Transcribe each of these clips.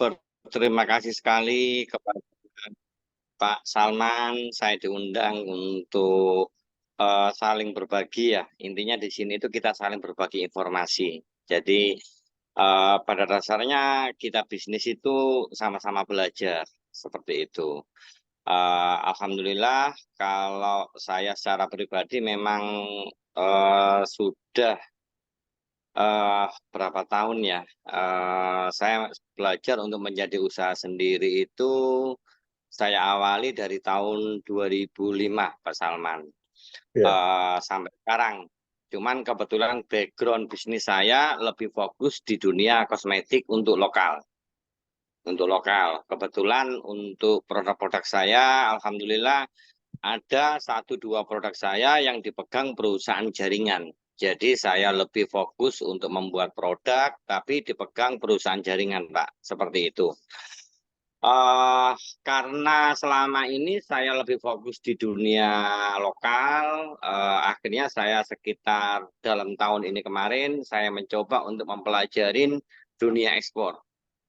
berterima kasih sekali kepada Pak Salman. Saya diundang untuk saling berbagi ya. Intinya di sini itu kita saling berbagi informasi. Jadi pada dasarnya kita bisnis itu sama-sama belajar seperti itu. Alhamdulillah kalau saya secara pribadi memang sudah berapa tahun ya. Saya belajar untuk menjadi usaha sendiri itu saya awali dari tahun 2005, Pak Salman. Ya, Sampai sekarang. Cuman kebetulan background bisnis saya lebih fokus di dunia kosmetik untuk lokal. Untuk lokal. Kebetulan untuk produk-produk saya, alhamdulillah ada satu dua produk saya yang dipegang perusahaan jaringan. Jadi saya lebih fokus untuk membuat produk, tapi dipegang perusahaan jaringan, Pak. Seperti itu. Eh, karena selama ini saya lebih fokus di dunia lokal, akhirnya saya sekitar dalam tahun ini kemarin, saya mencoba untuk mempelajarin dunia ekspor.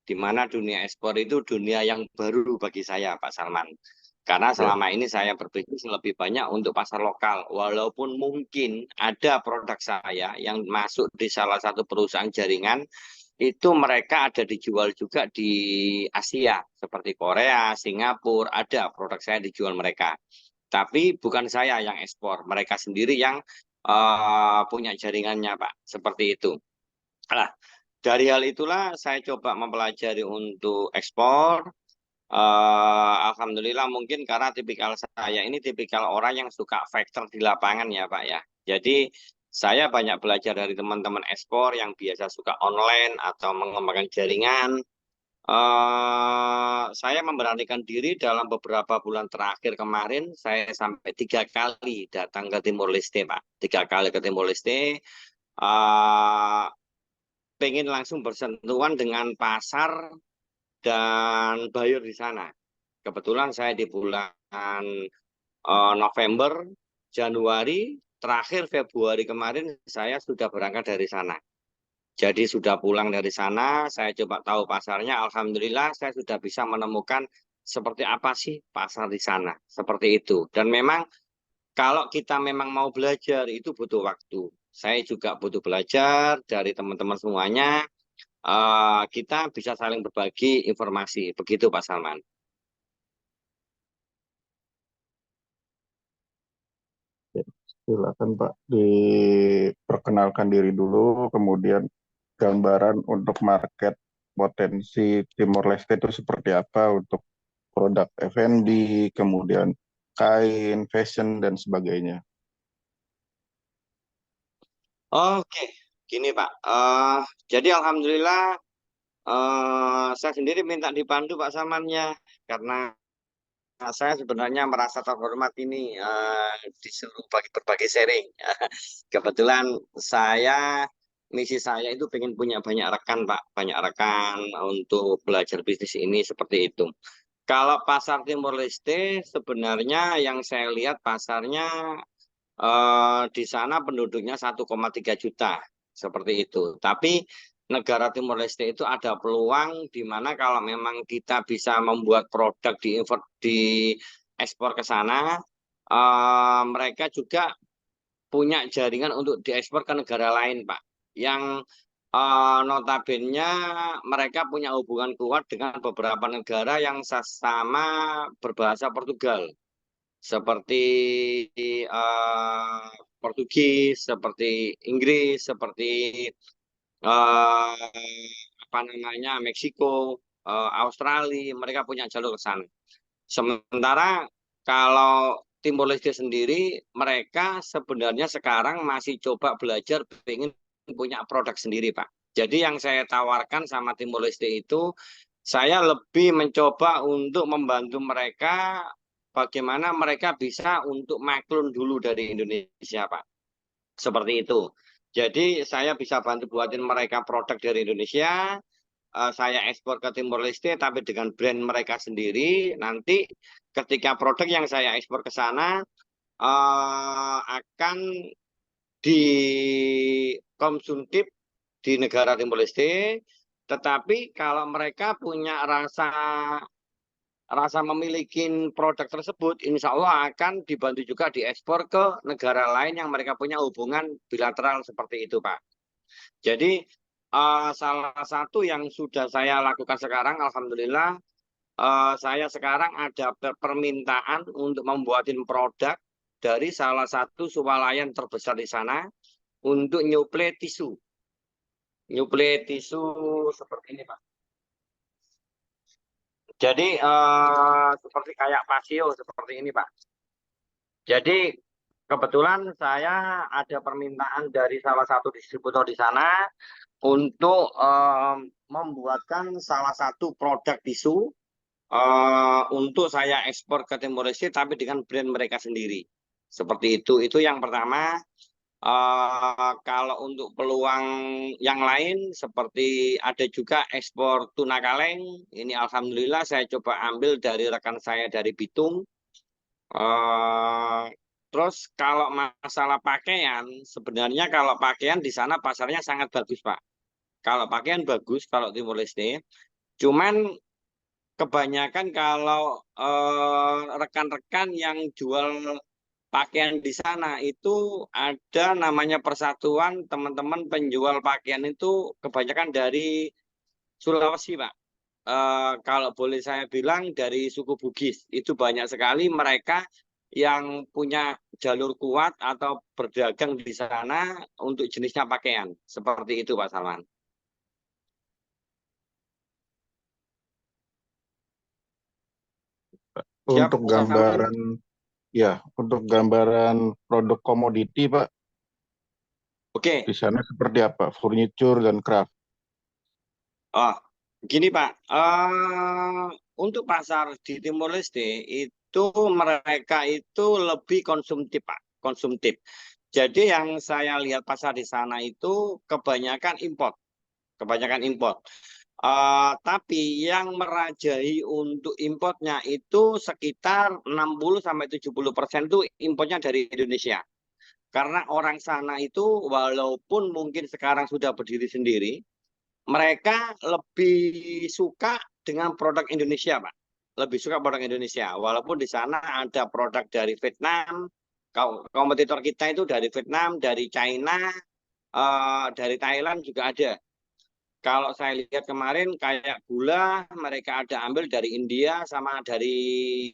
Di mana dunia ekspor itu dunia yang baru bagi saya, Pak Salman. Karena ya. selama ini saya berbisnis lebih banyak untuk pasar lokal. Walaupun mungkin ada produk saya yang masuk di salah satu perusahaan jaringan, itu mereka ada dijual juga di Asia, seperti Korea, Singapura, ada produk saya dijual mereka. Tapi bukan saya yang ekspor, mereka sendiri yang punya jaringannya, Pak. Seperti itu. Nah, dari hal itulah saya coba mempelajari untuk ekspor. Alhamdulillah mungkin karena tipikal saya ini tipikal orang yang suka factor di lapangan ya Pak ya. Jadi saya banyak belajar dari teman-teman ekspor yang biasa suka online atau mengembangkan jaringan. Saya memberanikan diri dalam beberapa bulan terakhir kemarin saya sampai 3 kali datang ke Timur Leste Pak. 3 kali ke Timur Leste. Uh, Pengen langsung bersentuhan dengan pasar dan buyer di sana. Kebetulan saya di bulan November, Januari, terakhir Februari kemarin saya sudah berangkat dari sana. Jadi sudah pulang dari sana, saya coba tahu pasarnya. Alhamdulillah saya sudah bisa menemukan seperti apa sih pasar di sana. Seperti itu. Dan memang kalau kita memang mau belajar itu butuh waktu. Saya juga butuh belajar dari teman-teman semuanya. Kita bisa saling berbagi informasi. Begitu Pak Salman. Ya. Silakan Pak, diperkenalkan diri dulu, kemudian gambaran untuk market potensi Timor Leste itu seperti apa untuk produk F&B, kemudian kain, fashion, dan sebagainya. Oke, gini Pak. Jadi alhamdulillah saya sendiri minta dipandu Pak Samannya karena saya sebenarnya merasa terhormat ini disuruh berbagi sharing. Kebetulan misi saya itu pengen punya banyak rekan Pak, banyak rekan untuk belajar bisnis ini seperti itu. Kalau pasar Timor Leste sebenarnya yang saya lihat pasarnya di sana penduduknya 1,3 juta, seperti itu. Tapi negara Timor Leste itu ada peluang di mana kalau memang kita bisa membuat produk di ekspor ke sana, mereka juga punya jaringan untuk diekspor ke negara lain, Pak. Yang notabene mereka punya hubungan kuat dengan beberapa negara yang sama berbahasa Portugal seperti eh, Portugis, seperti Inggris, seperti apa namanya Meksiko, Australia, mereka punya jalur ke sana. Sementara kalau Timor Leste sendiri, mereka sebenarnya sekarang masih coba belajar pengen punya produk sendiri, Pak. Jadi yang saya tawarkan sama Timor Leste itu, saya lebih mencoba untuk membantu mereka bagaimana mereka bisa untuk maklun dulu dari Indonesia, Pak. Seperti itu. Jadi saya bisa bantu buatin mereka produk dari Indonesia, saya ekspor ke Timor Leste tapi dengan brand mereka sendiri. Nanti ketika produk yang saya ekspor ke sana akan dikonsumtif di negara Timor Leste. Tetapi kalau mereka punya rasa memiliki produk tersebut, insya Allah akan dibantu juga diekspor ke negara lain yang mereka punya hubungan bilateral seperti itu, Pak. Jadi salah satu yang sudah saya lakukan sekarang, alhamdulillah, saya sekarang ada permintaan untuk membuatin produk dari salah satu swalayan terbesar di sana untuk nyuplai tisu. Nyuplai tisu seperti ini, Pak. Jadi seperti kayak pasio seperti ini, Pak. Jadi kebetulan saya ada permintaan dari salah satu distributor di sana untuk membuatkan salah satu produk tisu untuk saya ekspor ke Timor Leste, tapi dengan brand mereka sendiri. Seperti itu yang pertama. Kalau untuk peluang yang lain seperti ada juga ekspor tuna kaleng, ini alhamdulillah saya coba ambil dari rekan saya dari Bitung. Eh, Terus kalau masalah pakaian, sebenarnya kalau pakaian di sana pasarnya sangat bagus, Pak. Kalau pakaian bagus kalau Timor Leste, cuman kebanyakan kalau rekan-rekan yang jual pakaian di sana itu ada namanya persatuan teman-teman penjual pakaian itu kebanyakan dari Sulawesi, Pak. Kalau boleh saya bilang dari suku Bugis itu banyak sekali mereka yang punya jalur kuat atau berdagang di sana untuk jenisnya pakaian. Seperti itu, Pak Salman. Siap, Untuk Pak Salman? gambaran, ya, untuk gambaran produk komoditi, Pak, Oke. di sana seperti apa? Furniture dan craft. Oh, gini Pak, untuk pasar di Timor Leste itu mereka itu lebih konsumtif Pak, konsumtif. Jadi yang saya lihat pasar di sana itu kebanyakan import, kebanyakan import. Tapi yang merajai untuk importnya itu sekitar 60 sampai 70% itu importnya dari Indonesia. Karena orang sana itu walaupun mungkin sekarang sudah berdiri sendiri, mereka lebih suka dengan produk Indonesia, Pak. Lebih suka produk Indonesia. Walaupun di sana ada produk dari Vietnam, kompetitor kita itu dari Vietnam, dari China, dari Thailand juga ada. Kalau saya lihat kemarin kayak gula, mereka ada ambil dari India sama dari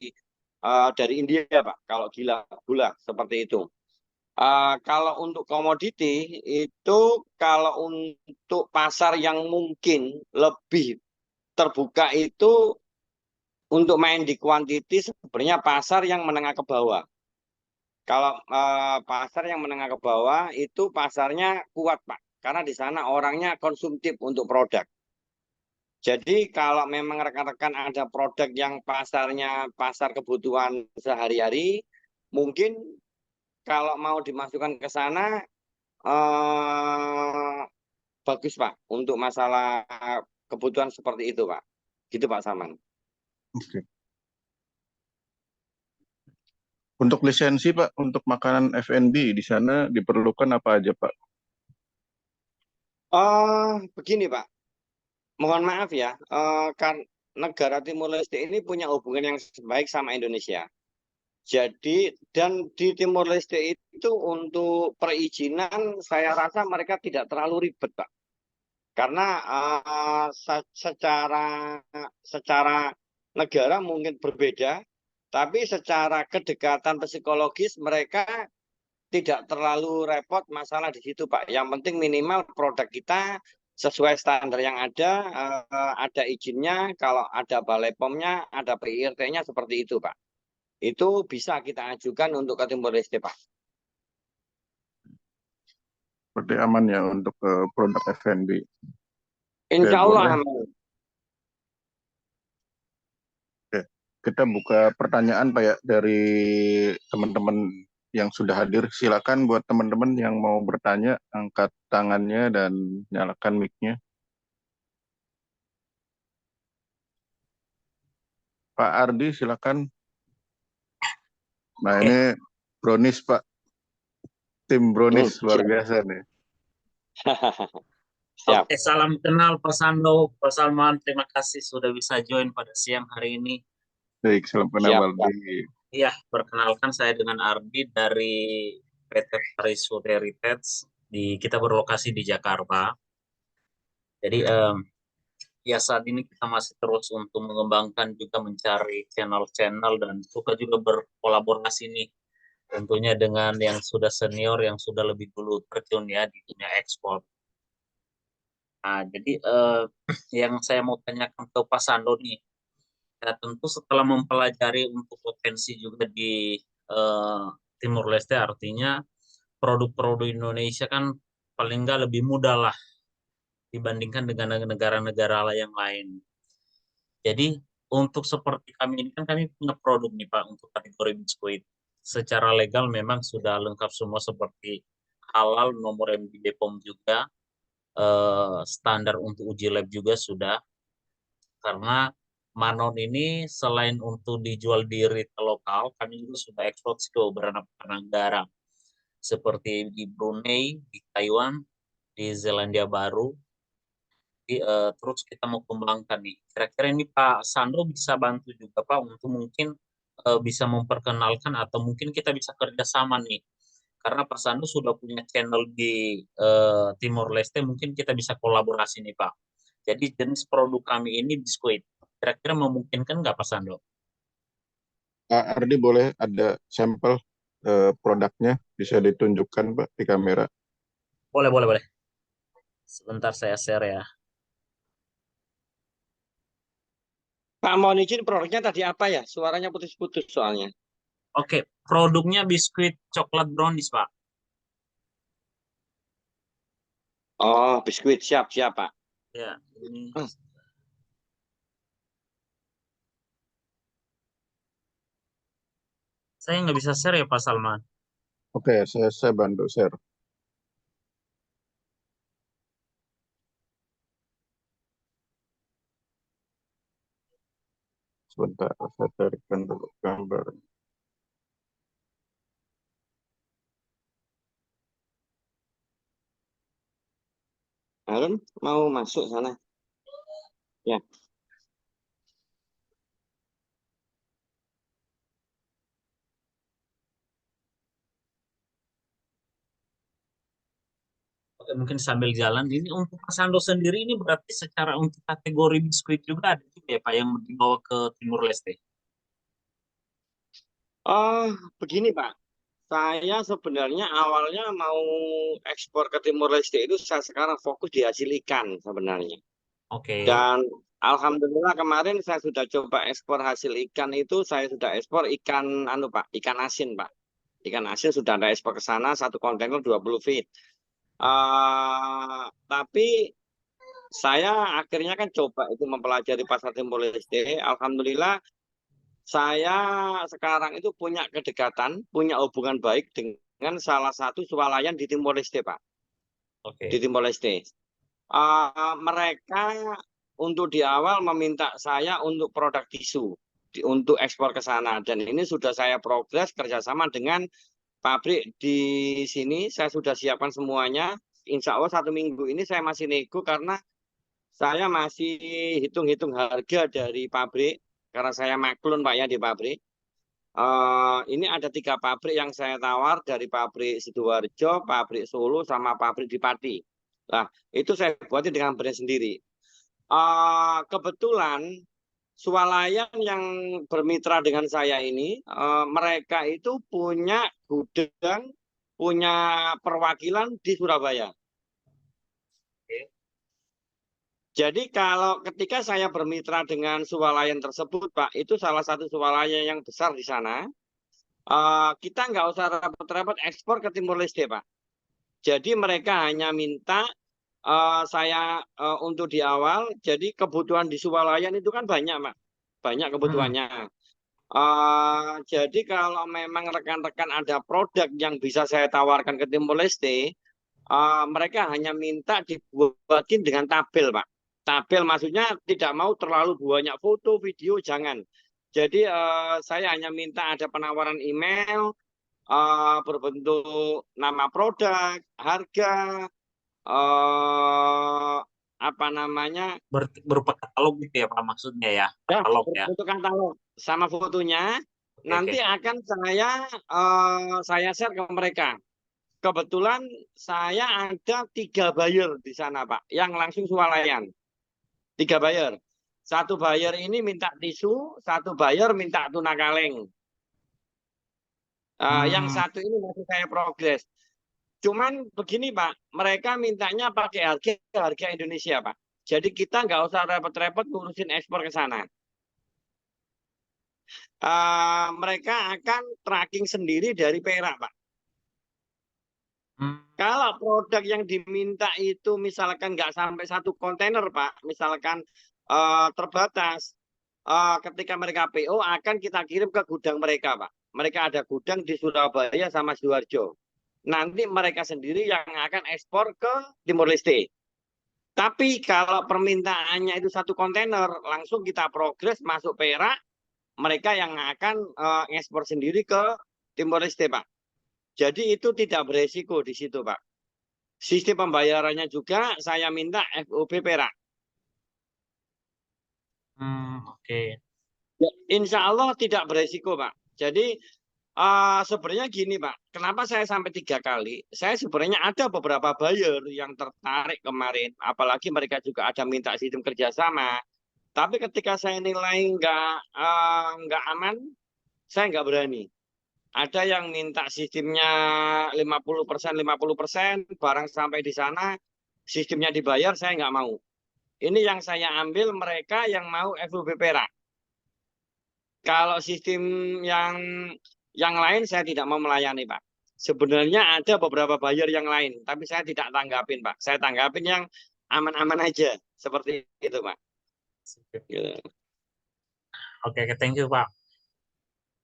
India, Pak. Kalau gula seperti itu. Kalau untuk komoditi itu kalau untuk pasar yang mungkin lebih terbuka itu untuk main di kuantiti sebenarnya pasar yang menengah ke bawah. Kalau pasar yang menengah ke bawah itu pasarnya kuat, Pak. Karena di sana orangnya konsumtif untuk produk. Jadi kalau memang rekan-rekan ada produk yang pasarnya pasar kebutuhan sehari-hari, mungkin kalau mau dimasukkan ke sana eh, bagus Pak untuk masalah kebutuhan seperti itu Pak. Gitu Pak Saman. Oke. Untuk lisensi, Pak, untuk makanan F&B di sana diperlukan apa aja, Pak? Begini Pak, mohon maaf ya, kan negara Timur Leste ini punya hubungan yang baik sama Indonesia. Jadi dan di Timur Leste itu untuk perizinan saya rasa mereka tidak terlalu ribet Pak. Karena secara negara mungkin berbeda, tapi secara kedekatan psikologis mereka tidak terlalu repot masalah di situ, Pak. Yang penting minimal produk kita sesuai standar yang ada izinnya, kalau ada Balai POM-nya, ada PIRT-nya seperti itu, Pak. Itu bisa kita ajukan untuk ke Timor Leste, Pak. Seperti aman ya untuk produk F&B. Oke, Insya Allah boleh. aman. Oke. Kita buka pertanyaan, Pak, ya, dari teman-teman yang sudah hadir. Silakan buat teman-teman yang mau bertanya, angkat tangannya dan nyalakan mic-nya. Pak Ardi, silakan. Nah, Oke. ini Brownies, Pak. Tim Brownies luar Siap. biasa nih. Siap. Oke, salam kenal Pak Sando, Pak Salman. Terima kasih sudah bisa join pada siang hari ini. Baik, salam kenal Siap. Waldi. Iya, perkenalkan saya dengan Ardi dari PT Paris Food Heritage. Kita berlokasi di Jakarta. Jadi ya saat ini kita masih terus untuk mengembangkan juga mencari channel-channel dan suka juga berkolaborasi nih tentunya dengan yang sudah senior yang sudah lebih dulu terjun ya di dunia ekspor. Nah, jadi yang saya mau tanyakan ke Pak Sando nih, ya tentu setelah mempelajari untuk potensi juga di eh, Timur Leste, artinya produk-produk Indonesia kan paling nggak lebih mudah lah dibandingkan dengan negara-negara yang lain. Jadi untuk seperti kami ini kan kami punya produk nih Pak untuk kategori biskuit. Secara legal memang sudah lengkap semua seperti halal, nomor MD BPOM juga, standar untuk uji lab juga sudah. Karena Manon ini selain untuk dijual di retail lokal, kami juga sudah ekspor ke beberapa negara seperti di Brunei, di Taiwan, di Zelandia Baru. Jadi, terus kita mau kembangkan nih. Kira-kira ini Pak Sandro bisa bantu juga Pak untuk mungkin bisa memperkenalkan atau mungkin kita bisa kerjasama nih. Karena Pak Sandro sudah punya channel di Timor Leste, mungkin kita bisa kolaborasi nih Pak. Jadi jenis produk kami ini biskuit. Kira-kira memungkinkan nggak Pak Sandro? Pak Ardi boleh ada sampel produknya bisa ditunjukkan Pak di kamera. Boleh, boleh, boleh. Sebentar saya share ya. Pak, mohon izin produknya tadi apa ya? Suaranya putus-putus soalnya. Oke, produknya biskuit coklat brownies Pak. Oh, biskuit. Siap, siap, Pak. Ya, ini Hmm. saya nggak bisa share ya Pak Salman. Oke, saya bantu share. Sebentar, saya carikan dulu gambar. Harun, mau masuk sana? Ya. Oke, mungkin sambil jalan. Ini untuk Pak Sando sendiri ini berarti secara untuk kategori biskuit juga ada juga ya Pak yang dibawa ke Timur Leste. Oh, begini, Pak. Saya sebenarnya awalnya mau ekspor ke Timur Leste itu saya sekarang fokus di hasil ikan sebenarnya. Oke. Dan alhamdulillah kemarin saya sudah coba ekspor hasil ikan itu saya sudah ekspor ikan anu Pak, ikan asin Pak. Ikan asin sudah ada ekspor ke sana satu kontainer 20 feet. Tapi saya akhirnya kan coba itu mempelajari pasar Timur Leste. Alhamdulillah saya sekarang itu punya kedekatan, punya hubungan baik dengan salah satu swalayan di Timor Leste, Pak. Di Oke. Timor Leste. Mereka untuk di awal meminta saya untuk produk tisu, untuk ekspor ke sana. Dan ini sudah saya progres kerjasama dengan pabrik di sini. Saya sudah siapkan semuanya. Insya Allah 1 minggu ini saya masih nego karena saya masih hitung-hitung harga dari pabrik. Karena saya maklun Pak ya di pabrik. Ini ada 3 pabrik yang saya tawar dari pabrik Sidoarjo, pabrik Solo, sama pabrik di Pati. Nah, itu saya buatin dengan brand sendiri. Kebetulan swalayan yang bermitra dengan saya ini, mereka itu punya gudang, punya perwakilan di Surabaya. Jadi kalau ketika saya bermitra dengan swalayan tersebut, Pak, itu salah satu swalayan yang besar di sana. Kita nggak usah repot-repot ekspor ke Timur Leste, Pak. Jadi mereka hanya minta saya untuk di awal. Jadi kebutuhan di swalayan itu kan banyak, Pak. Banyak Hmm. kebutuhannya. Jadi kalau memang rekan-rekan ada produk yang bisa saya tawarkan ke Timor Leste, mereka hanya minta dibuatin dengan tabel, Pak. Tabel maksudnya tidak mau terlalu banyak foto, video, jangan. Jadi saya hanya minta ada penawaran email berbentuk nama produk, harga, eh apa namanya, Berupa katalog gitu ya Pak maksudnya ya, ya, katalog ya. berbentuk katalog sama fotonya. Oke, oke. Nanti akan saya share ke mereka. Kebetulan saya ada 3 buyer di sana, Pak, yang langsung swalayan. 3 buyer. Satu buyer ini minta tisu, satu buyer minta tuna kaleng. Yang Hmm, satu ini masih saya progres. Cuman begini, Pak, mereka mintanya pakai harga Indonesia, Pak. Jadi kita nggak usah repot-repot ngurusin ekspor ke sana. Mereka akan tracking sendiri dari Perak, Pak. hmm, Kalau produk yang diminta itu misalkan nggak sampai 1 kontainer, Pak, misalkan terbatas, ketika mereka PO akan kita kirim ke gudang mereka, Pak. Mereka ada gudang di Surabaya sama Sidoarjo. Nanti mereka sendiri yang akan ekspor ke Timor Leste. Tapi kalau permintaannya itu 1 kontainer, langsung kita progres masuk Perak, mereka yang akan ekspor sendiri ke Timor Leste, Pak. Jadi itu tidak beresiko di situ, Pak. Sistem pembayarannya juga saya minta FOB Perak. oke. Ya, insya Allah tidak beresiko, Pak. Jadi sebenarnya gini, Pak. Kenapa saya sampai 3 kali? Saya sebenarnya ada beberapa buyer yang tertarik kemarin. Apalagi mereka juga ada minta sistem kerjasama. Tapi ketika saya nilai nggak aman, saya nggak berani. Ada yang minta sistemnya 50%, 50%, barang sampai di sana, sistemnya dibayar, saya nggak mau. Ini yang saya ambil mereka yang mau FUB Perak. Kalau sistem yang yang lain saya tidak mau melayani, Pak. Sebenarnya ada beberapa buyer yang lain, tapi saya tidak tanggapin, Pak. Saya tanggapin yang aman-aman aja, seperti itu, Pak. Gitu. Oke, oke, thank you Pak.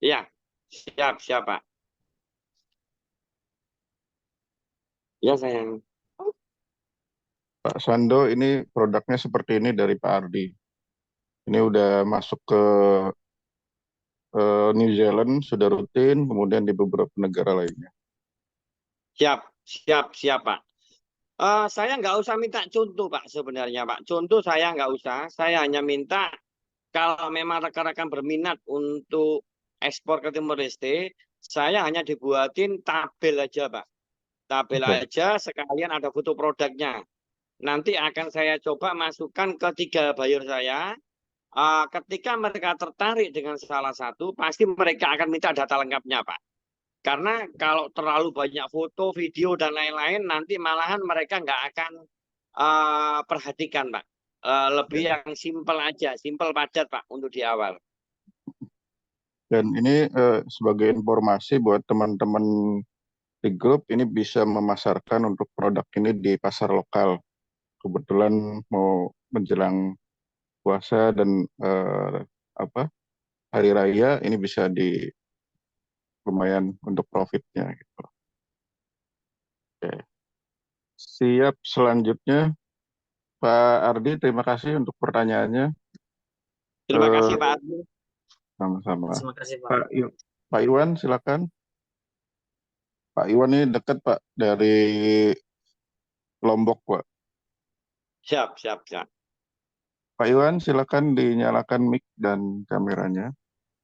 Ya, siap, siap, Pak. Ya, sayang. Pak Sando, ini produknya seperti ini dari Pak Ardi. Ini udah masuk ke New Zealand, sudah rutin, kemudian di beberapa negara lainnya. Siap, siap, siap, Pak. Saya nggak usah minta contoh, Pak, sebenarnya, Pak. Contoh saya nggak usah. Saya hanya minta kalau memang rekan-rekan berminat untuk ekspor ke Timor Leste, saya hanya dibuatin tabel aja, Pak. Tabel Oke. aja, sekalian ada foto produknya. Nanti akan saya coba masukkan ke 3 buyer saya. Ketika mereka tertarik dengan salah satu, pasti mereka akan minta data lengkapnya, Pak. Karena kalau terlalu banyak foto, video, dan lain-lain, nanti malahan mereka nggak akan perhatikan, Pak. Lebih Ya. yang simpel aja, simpel padat, Pak, untuk di awal. Dan ini sebagai informasi buat teman-teman di grup, ini bisa memasarkan untuk produk ini di pasar lokal. Kebetulan mau menjelang puasa dan apa hari raya, ini bisa di lumayan untuk profitnya gitu. Oke. Siap, selanjutnya Pak Ardi, terima kasih untuk pertanyaannya. Terima kasih, Eh, Pak Ardi. Sama-sama. Terima kasih Pak. Pak Iwan, silakan. Pak Iwan ini dekat Pak dari Lombok, Pak. Siap, siap, siap. Pak Iwan, silakan dinyalakan mic dan kameranya.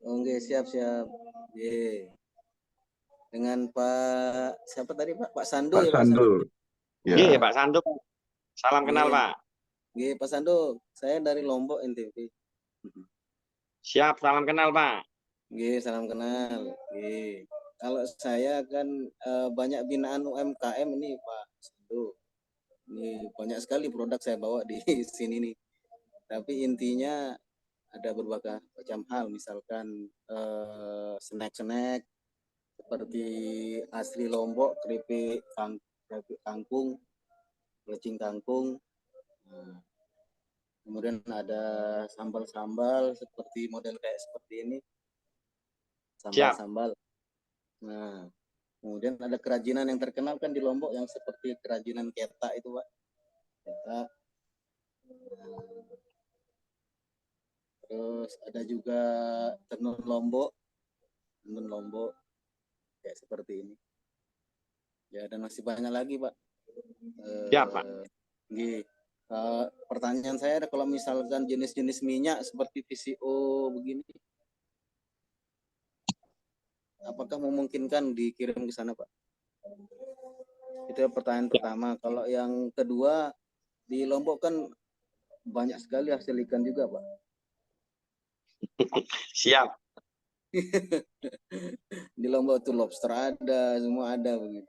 Oke, siap, siap. Ye. Dengan Pak siapa tadi Pak? Pak Sandu Pak ya Pak Sandu. Sandu, Oke, ya. Pak Sandu. Salam kenal, Ye. Pak. Ye, Pak Sandu, saya dari Lombok NTB. Siap, salam kenal, Pak. Ye, salam kenal. Ye. Kalau saya kan banyak binaan UMKM ini Pak Sandu. Ini banyak sekali produk saya bawa di sini nih. Tapi intinya ada berbagai macam hal, misalkan snack-snack seperti asli Lombok, keripik kangkung, plecing kangkung. Nah, kemudian ada sambal-sambal seperti model kayak seperti ini, Siap. sambal-sambal. Nah, kemudian ada kerajinan yang terkenal kan di Lombok yang seperti kerajinan ketak itu, Pak. Ketak. Nah, terus ada juga tenun Lombok kayak seperti ini. Ya, dan masih banyak lagi, Pak. Siap, Pak. Nggih. Pertanyaan saya ada, kalau misalkan jenis-jenis minyak seperti VCO begini, apakah memungkinkan dikirim ke sana, Pak? Itu ya pertanyaan pertama. Kalau yang kedua, di Lombok kan banyak sekali hasil ikan juga, Pak. Siap. Di Lombok tuh lobster ada, semua ada begitu.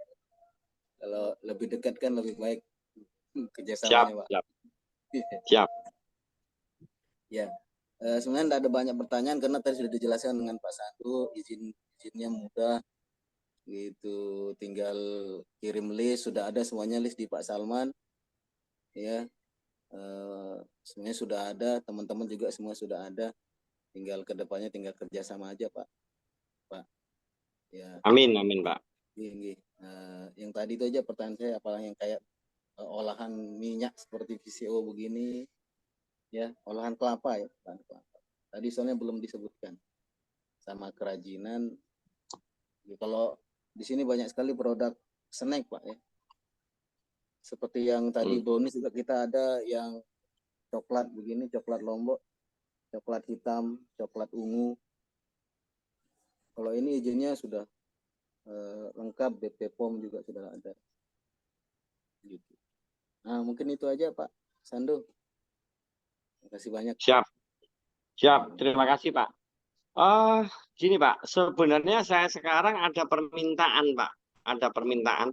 Kalau lebih dekat kan lebih baik Siap, kerjasamanya, Pak. siap. Siap. Ya, sebenarnya tidak ada banyak pertanyaan karena tadi sudah dijelaskan dengan Pak Sandu, izinnya mudah, gitu. Tinggal kirim list, sudah ada semuanya list di Pak Salman, ya. Semuanya sudah ada, teman-teman juga semua sudah ada. Tinggal kedepannya tinggal kerjasama aja, Pak. Ya. Amin, amin, Pak. Gini. Yang tadi itu aja pertanyaan saya, apalagi yang kayak olahan minyak seperti VCO begini, ya, olahan kelapa ya, bahan kelapa. Tadi soalnya belum disebutkan, sama kerajinan. Ya, kalau di sini banyak sekali produk snack, Pak, ya. Seperti yang tadi brownies juga kita ada yang coklat begini, coklat Lombok, coklat hitam, coklat ungu. Kalau ini izinnya sudah lengkap, BP POM juga sudah ada. Gitu. Nah, mungkin itu aja, Pak Sandu. Terima kasih banyak. Siap. Siap. Terima kasih, Pak. Gini, Pak. Sebenarnya saya sekarang ada permintaan, Pak. Ada permintaan.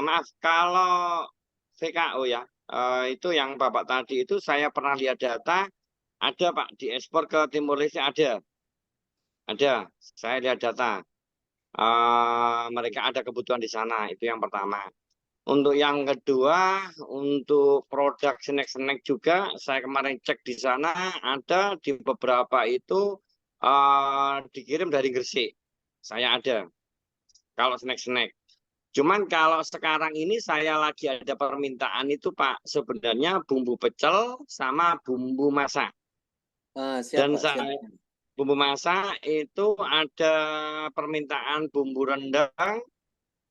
Maaf, kalau VKO ya, itu yang Bapak tadi itu saya pernah lihat data, ada, Pak, diekspor ke Timur Leste ada. Ada. Saya lihat data. Mereka ada kebutuhan di sana, itu yang pertama. Untuk yang kedua, untuk produk snack-snack juga, saya kemarin cek di sana, ada di beberapa itu dikirim dari Gresik. Saya ada, kalau snack-snack. Cuman kalau sekarang ini saya lagi ada permintaan itu, Pak, sebenarnya bumbu pecel sama bumbu masak. Siap, Dan Pak. Siap. saya bumbu masak itu ada permintaan bumbu rendang,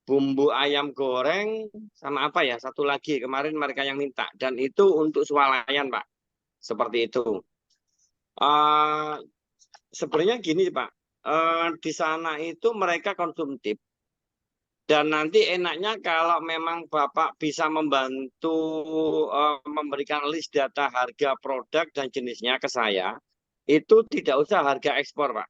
bumbu ayam goreng, sama apa ya, satu lagi kemarin mereka yang minta, dan itu untuk swalayan, Pak, seperti itu. Sebenarnya gini, Pak, di sana itu mereka konsumtif, dan nanti enaknya kalau memang Bapak bisa membantu memberikan list data harga produk dan jenisnya ke saya, itu tidak usah harga ekspor, Pak.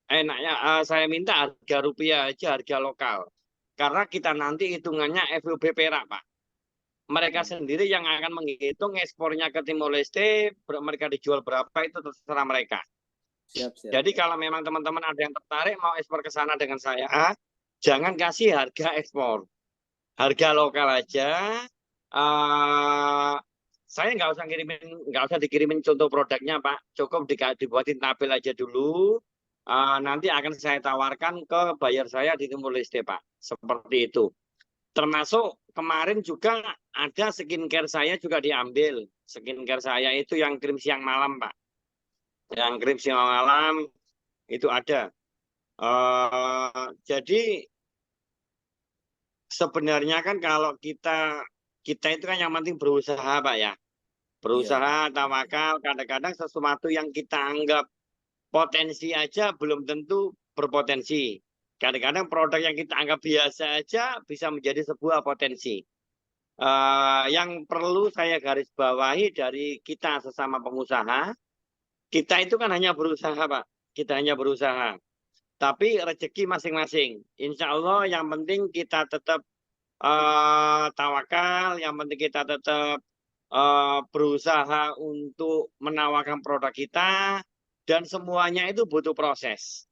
Enaknya saya minta harga rupiah aja, harga lokal. Karena kita nanti hitungannya FOB perak, Pak. Mereka sendiri yang akan menghitung ekspornya ke Timor Leste, mereka dijual berapa itu terserah mereka. Siap, siap. Jadi kalau memang teman-teman ada yang tertarik mau ekspor ke sana dengan saya, jangan kasih harga ekspor. Harga lokal aja. Saya nggak usah dikirimin contoh produknya, Pak. Cukup dibuatin tabel aja dulu. Nanti akan saya tawarkan ke buyer saya di Timor Leste, Pak. Seperti itu. Termasuk kemarin juga ada skincare saya juga diambil. Skincare saya itu yang krim siang malam, Pak. Yang krim siang malam itu ada. Jadi sebenarnya kan kalau kita itu kan yang penting berusaha, Pak, ya. Berusaha, tawakal. Kadang-kadang sesuatu yang kita anggap potensi aja belum tentu berpotensi. Kadang-kadang produk yang kita anggap biasa aja bisa menjadi sebuah potensi. Yang perlu saya garis bawahi dari kita sesama pengusaha, kita itu kan hanya berusaha, Pak. Kita hanya berusaha. Tapi rezeki masing-masing. Insya Allah yang penting kita tetap tawakal, yang penting kita tetap berusaha untuk menawarkan produk kita, dan semuanya itu butuh proses.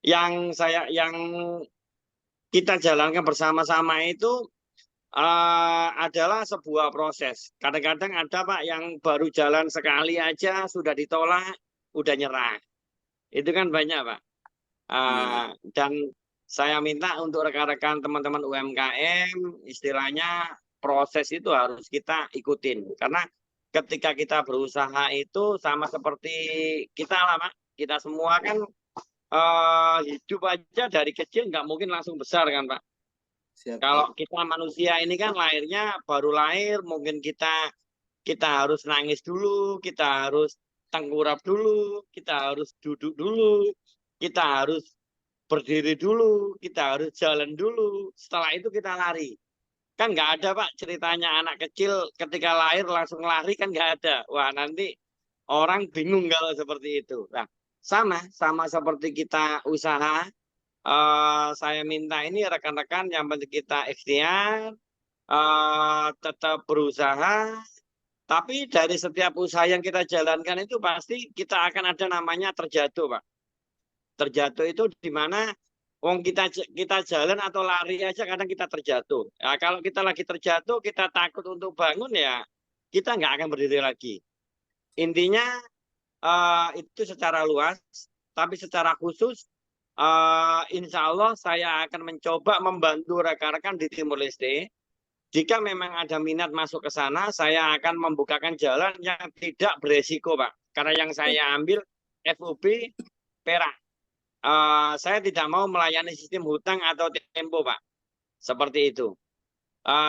Yang kita jalankan bersama-sama itu adalah sebuah proses. Kadang-kadang ada, Pak, yang baru jalan sekali aja sudah ditolak, udah nyerah. Itu kan banyak, Pak. Dan saya minta untuk rekan-rekan teman-teman UMKM, istilahnya proses itu harus kita ikutin. Karena ketika kita berusaha itu sama seperti kita lah, Pak. Kita semua kan hidup aja dari kecil nggak mungkin langsung besar kan, Pak. Siap, Kalau siap. kita manusia ini kan lahirnya baru lahir, mungkin kita harus nangis dulu, kita harus tengkurap dulu, kita harus duduk dulu, kita harus berdiri dulu, kita harus jalan dulu. Setelah itu kita lari. Kan nggak ada Pak ceritanya anak kecil ketika lahir langsung lari, kan nggak ada. Wah, nanti orang bingung kalau seperti itu. Nah, sama seperti kita usaha. Saya minta ini rekan-rekan yang penting kita ikhtiar, tetap berusaha. Tapi dari setiap usaha yang kita jalankan itu pasti kita akan ada namanya terjatuh, Pak. Terjatuh itu di mana wong kita jalan atau lari aja kadang kita terjatuh. Ya, kalau kita lagi terjatuh, kita takut untuk bangun ya, kita nggak akan berdiri lagi. Intinya itu secara luas, tapi secara khusus, insya Allah saya akan mencoba membantu rekan-rekan di Timur Leste. Jika memang ada minat masuk ke sana, saya akan membukakan jalan yang tidak beresiko, Pak. Karena yang saya ambil FUB Perak. Saya tidak mau melayani sistem hutang atau tempo, Pak. Seperti itu.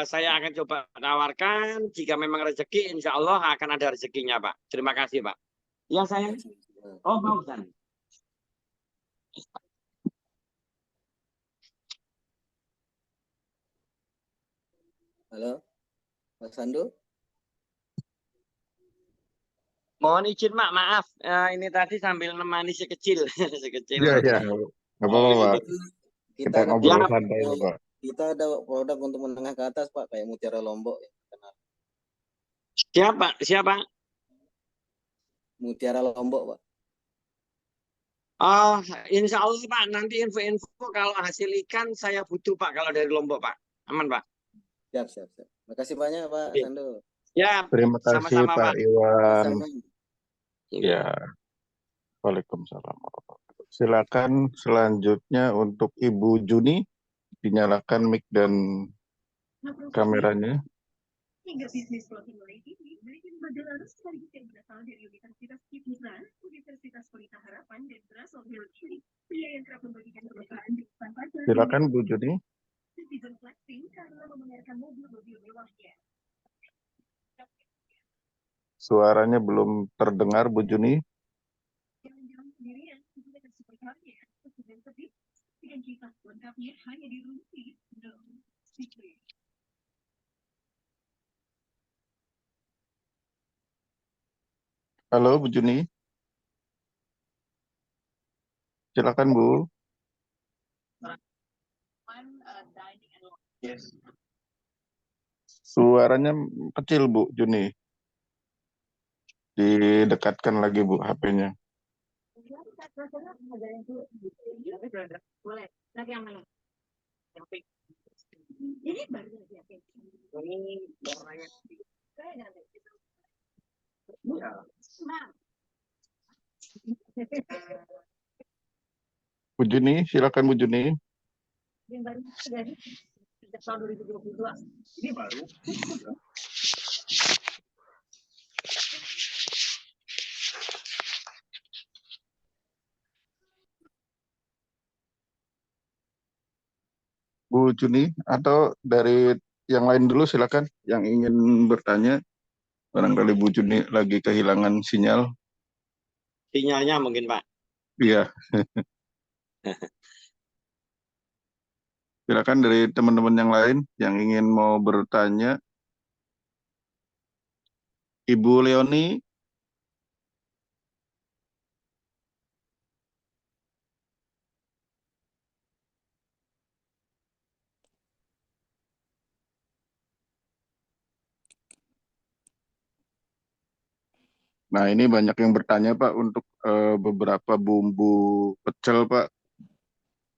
Saya akan coba tawarkan, jika memang rezeki, insya Allah akan ada rezekinya, Pak. Terima kasih, Pak. Ya, saya. Oh, bagusan. Halo, Mas Sandu. Mohon izin, Mak, maaf. Ini tadi sambil nemani si kecil. Si kecil. Iya, iya. Nggak apa-apa, Pak. Kita ada ngobrol Ya. santai, Pak. kita ada produk untuk menengah ke atas, Pak, kayak Mutiara Lombok ya. Siapa? Siapa? Mutiara Lombok, Pak. Insya Allah, Pak. Nanti info-info kalau hasil ikan saya butuh, Pak. Kalau dari Lombok, Pak. Aman, Pak. Siap, siap, siap. Makasih banyak, Pak Oke. Sandu. Ya, Terima kasih, sama-sama, Pak Pak. Iwan. Sama. Ya, Waalaikumsalam. Silakan selanjutnya untuk Ibu Juni, dinyalakan mic dan kameranya. Hingga bisnis clothing line ini memiliki model arus sekaligus yang berasal dari Universitas Kipitra, Universitas Pelita Harapan, dan berasal dari ini. Pria yang kerap membagikan kebetulan di depan pasar. Silakan Bu Juni. Citizen flexing karena memamerkan mobil-mobil mewahnya. Suaranya belum terdengar, Bu Juni. Jalan-jalan sendirian menggunakan supercarnya, dan pedih dengan kisah lengkapnya hanya di Rumpi. No Secret. Halo, Bu Juni. Silakan, Bu. Suaranya kecil, Bu Juni. Didekatkan lagi, Bu, HP-nya. Boleh. Lagi yang mana? Ini baru lagi. Ini orangnya. Bu Juni, silakan Bu Juni. Yang baru dari sejak tahun 2022. Ini baru. Bu Juni, atau dari yang lain dulu silakan yang ingin bertanya. Barangkali Bu Juni lagi kehilangan sinyal. Sinyalnya mungkin, Pak. Iya. Silakan dari teman-teman yang lain yang ingin mau bertanya. Ibu Leoni. Nah, ini banyak yang bertanya, Pak, untuk beberapa bumbu pecel, Pak.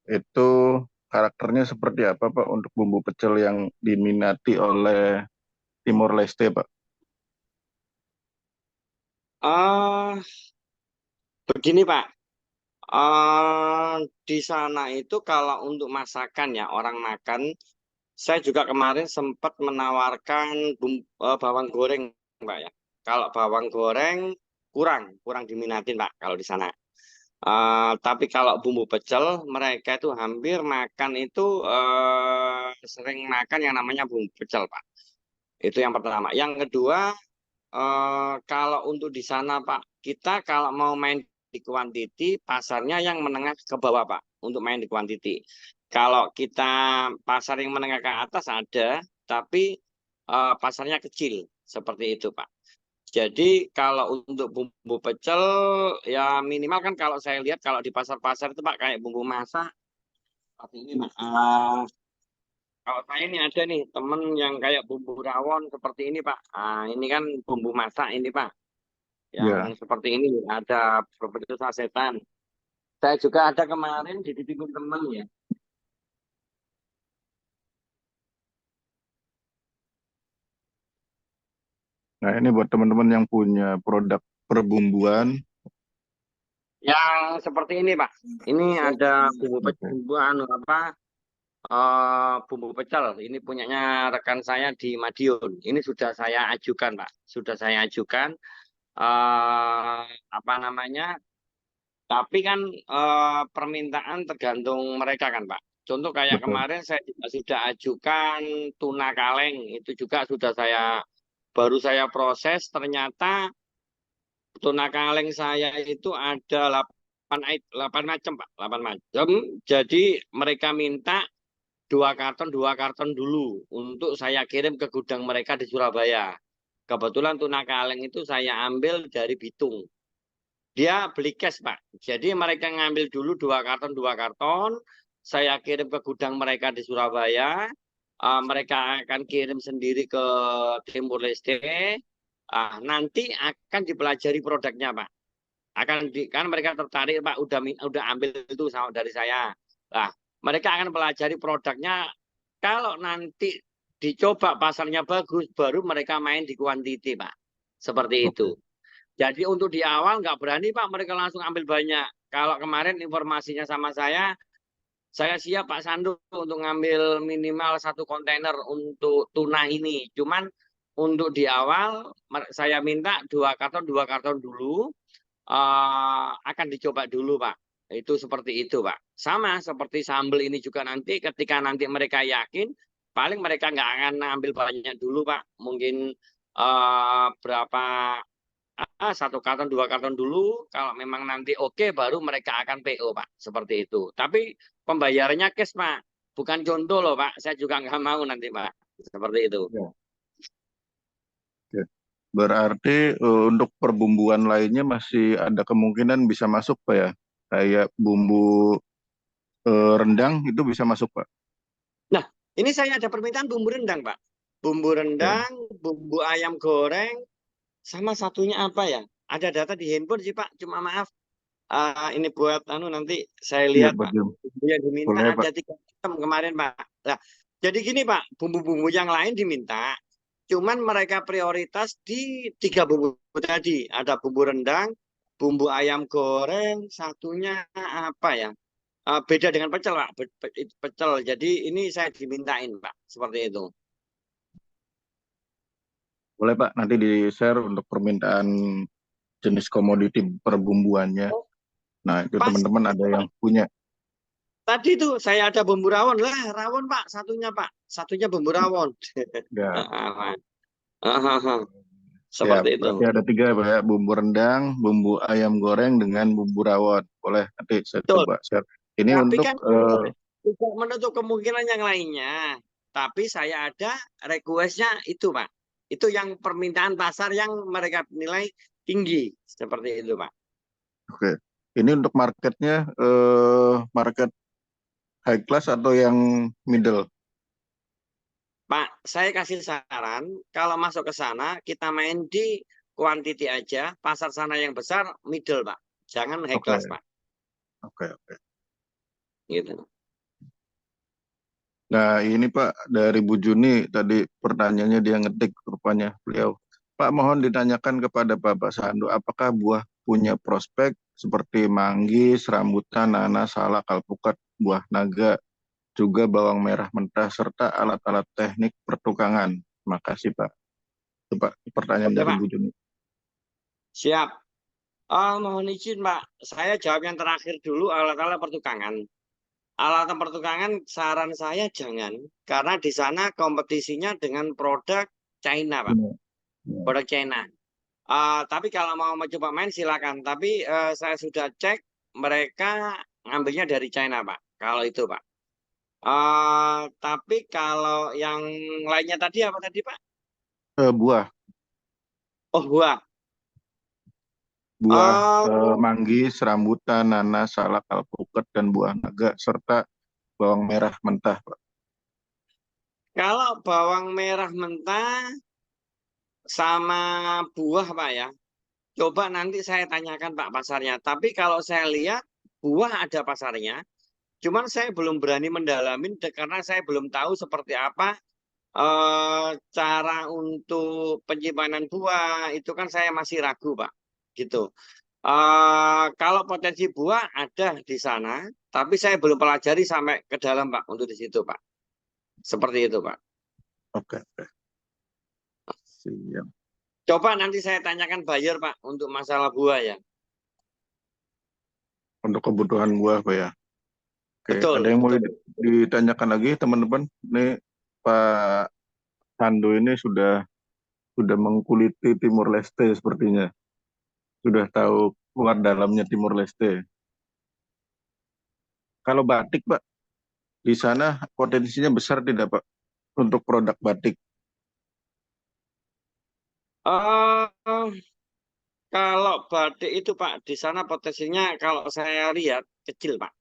Itu karakternya seperti apa, Pak, untuk bumbu pecel yang diminati oleh Timor Leste, Pak? Begini, Pak. Di sana itu kalau untuk masakan ya, orang makan, saya juga kemarin sempat menawarkan bawang goreng, Pak ya. Kalau bawang goreng kurang diminatin, Pak, kalau di sana. Tapi kalau bumbu pecel, mereka itu hampir makan itu sering makan yang namanya bumbu pecel, Pak. Itu yang pertama. Yang kedua, kalau untuk di sana, Pak, kita kalau mau main di kuantiti, pasarnya yang menengah ke bawah, Pak, untuk main di kuantiti. Kalau kita pasar yang menengah ke atas ada, tapi pasarnya kecil, seperti itu, Pak. Jadi kalau untuk bumbu pecel, ya minimal kan kalau saya lihat kalau di pasar-pasar itu, Pak, kayak bumbu masak, seperti ini, Pak. Kalau saya ini ada nih temen yang kayak bumbu rawon seperti ini, Pak. Ini kan bumbu masak ini, Pak. Yang Ya. seperti ini ada berbentuk sasetan. Saya juga ada kemarin dititipin teman ya. Nah, ini buat teman-teman yang punya produk perbumbuan. Yang seperti ini, Pak. Ini ada bumbu Oke. bumbu pecel. Ini punyanya rekan saya di Madiun. Ini sudah saya ajukan, Pak. Sudah saya ajukan. eh Apa namanya? Tapi kan permintaan tergantung mereka kan, Pak. Contoh kayak Betul. kemarin saya juga sudah ajukan tuna kaleng. Itu juga sudah baru saya proses. Ternyata tuna kaleng saya itu ada 8 macam, Pak. 8 macam. Jadi mereka minta dua karton dulu untuk saya kirim ke gudang mereka di Surabaya. Kebetulan tuna kaleng itu saya ambil dari Bitung. Dia beli cash, Pak. Jadi mereka ngambil dulu dua karton. Saya kirim ke gudang mereka di Surabaya. Mereka akan kirim sendiri ke Timur Leste. Nanti akan dipelajari produknya, Pak. Kan mereka tertarik, Pak, udah ambil itu sama dari saya. Nah, mereka akan pelajari produknya. Kalau nanti dicoba pasarnya bagus, baru mereka main di kuantiti, Pak. Seperti itu. Oke. Jadi untuk di awal nggak berani, Pak, mereka langsung ambil banyak. Kalau kemarin informasinya sama saya siap, Pak Sandu, untuk ngambil minimal 1 kontainer untuk tuna ini. Cuman untuk di awal saya minta dua karton dulu, akan dicoba dulu, Pak. Itu seperti itu, Pak. Sama seperti sambal ini juga nanti ketika nanti mereka yakin, paling mereka nggak akan ambil banyak dulu, Pak. Mungkin berapa 1 karton 2 karton dulu. Kalau memang nanti oke, baru mereka akan PO, Pak. Seperti itu. Tapi pembayarannya cash, Pak. Bukan contoh loh, Pak. Saya juga nggak mau nanti, Pak. Seperti itu. Ya. Oke. Berarti untuk perbumbuan lainnya masih ada kemungkinan bisa masuk, Pak ya? Kayak bumbu rendang itu bisa masuk, Pak? Nah, ini saya ada permintaan bumbu rendang, Pak. Bumbu Ya. rendang, bumbu ayam goreng, sama satunya apa ya? Ada data di handphone sih, Pak. Cuma maaf, ini buat nanti saya Iya, lihat, Pak. betul. Bumbu yang diminta Boleh, Pak. ada 3 item kemarin, Pak. Nah, jadi gini, Pak, bumbu-bumbu yang lain diminta, cuman mereka prioritas di 3 bumbu tadi. Ada bumbu rendang, bumbu ayam goreng, satunya apa ya? Beda dengan pecel, Pak. Pecel. Jadi ini saya dimintain, Pak. Seperti itu. Boleh, Pak. Nanti di-share untuk permintaan jenis komoditi perbumbuannya. Oh, Nah, itu pas. teman-teman ada yang punya. Tadi tuh saya ada bumbu rawon. Lah, rawon, Pak. Satunya, Pak. Satunya bumbu rawon. Ya, siap. Seperti itu. Berarti ada 3, Pak ya. Bumbu rendang, bumbu ayam goreng, dengan bumbu rawon. Boleh, nanti saya Betul. coba share. Ini Tapi untuk kan tidak menutup kemungkinan yang lainnya. Tapi saya ada requestnya itu, Pak. Itu yang permintaan pasar yang mereka nilai tinggi. Seperti itu, Pak. oke. Ini untuk marketnya, market high class atau yang middle? Pak, saya kasih saran, kalau masuk ke sana, kita main di quantity aja. Pasar sana yang besar, middle, Pak. Jangan high Oke, class, Pak. oke, oke. Gitu. Nah, ini Pak, dari Bu Juni tadi pertanyaannya dia ngetik rupanya beliau. Pak, mohon ditanyakan kepada Bapak Sandu, apakah buah punya prospek seperti manggis, rambutan, nanas, salak, alpukat, buah naga, juga bawang merah mentah, serta alat-alat teknik pertukangan. Makasih Pak. Itu Pak, pertanyaan Oke, dari Pak. Bu Juni. Siap. Mohon izin Pak, saya jawab yang terakhir dulu alat-alat pertukangan. Alat pertukangan saran saya jangan, karena di sana kompetisinya dengan produk China Pak, Ya, ya. produk China. Tapi kalau mau mencoba main silakan. Tapi saya sudah cek mereka ngambilnya dari China Pak. Kalau itu Pak. Tapi kalau yang lainnya tadi apa tadi Pak? Buah, Oh buah. buah Oh manggis, rambutan, nanas, salak, alpukat, dan buah naga, serta bawang merah mentah, Pak. kalau bawang merah mentah sama buah Pak ya. Coba nanti saya tanyakan Pak pasarnya. Tapi kalau saya lihat buah ada pasarnya. Cuman saya belum berani mendalamin karena saya belum tahu seperti apa cara untuk penyimpanan buah. Itu kan saya masih ragu Pak. Gitu. Kalau potensi buah ada di sana, tapi saya belum pelajari sampai ke dalam Pak untuk di situ Pak. Seperti itu Pak. Oke, oke. Siap. Coba nanti saya tanyakan buyer Pak untuk masalah buah ya. Untuk kebutuhan buah, Pak ya. Oke, Betul, ada yang mau betul. ditanyakan lagi, teman-teman? Ini Pak Sando ini sudah mengkuliti Timur Leste sepertinya. Sudah tahu luar dalamnya Timur Leste. Kalau batik, Pak, di sana potensinya besar tidak, Pak, untuk produk batik? Eh, Kalau batik itu Pak, di sana potensinya kalau saya lihat kecil Pak.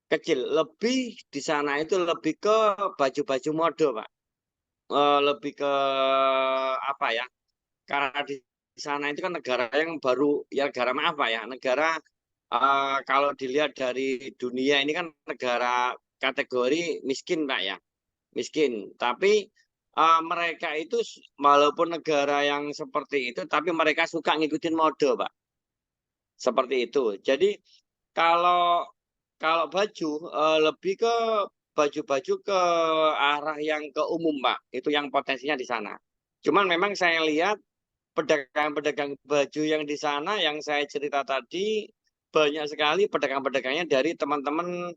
Kecil. Lebih di sana itu lebih ke baju-baju mode Pak. Lebih ke apa ya? Karena di sana itu kan negara yang baru, ya negara maaf Pak ya. Negara kalau dilihat dari dunia ini kan negara kategori miskin Pak ya. Miskin. Tapi mereka itu walaupun negara yang seperti itu, tapi mereka suka ngikutin mode Pak. Seperti itu. Jadi kalau kalau baju lebih ke baju-baju ke arah yang ke umum, Pak. Itu yang potensinya di sana. Cuman memang saya lihat pedagang-pedagang baju yang di sana yang saya cerita tadi banyak sekali pedagang-pedagangnya dari teman-teman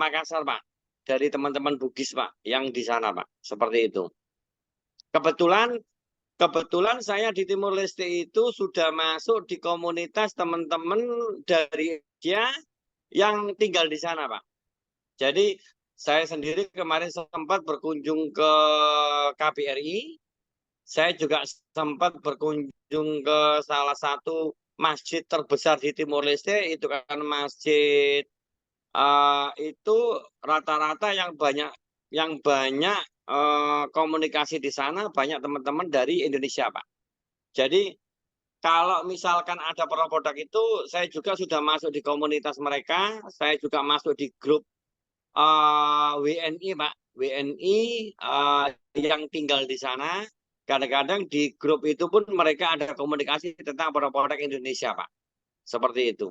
Makassar, Pak. Dari teman-teman Bugis, Pak, yang di sana, Pak. Seperti itu. Kebetulan Kebetulan saya di Timur Leste itu sudah masuk di komunitas teman-teman dari dia yang tinggal di sana, Pak. Jadi saya sendiri kemarin sempat berkunjung ke KBRI. Saya juga sempat berkunjung ke salah satu masjid terbesar di Timur Leste, itu kan masjid itu rata-rata yang banyak komunikasi di sana banyak teman-teman dari Indonesia, Pak. Jadi kalau misalkan ada produk itu, saya juga sudah masuk di komunitas mereka, saya juga masuk di grup WNI, Pak. WNI yang tinggal di sana. Kadang-kadang di grup itu pun mereka ada komunikasi tentang produk-produk Indonesia, Pak. Seperti itu.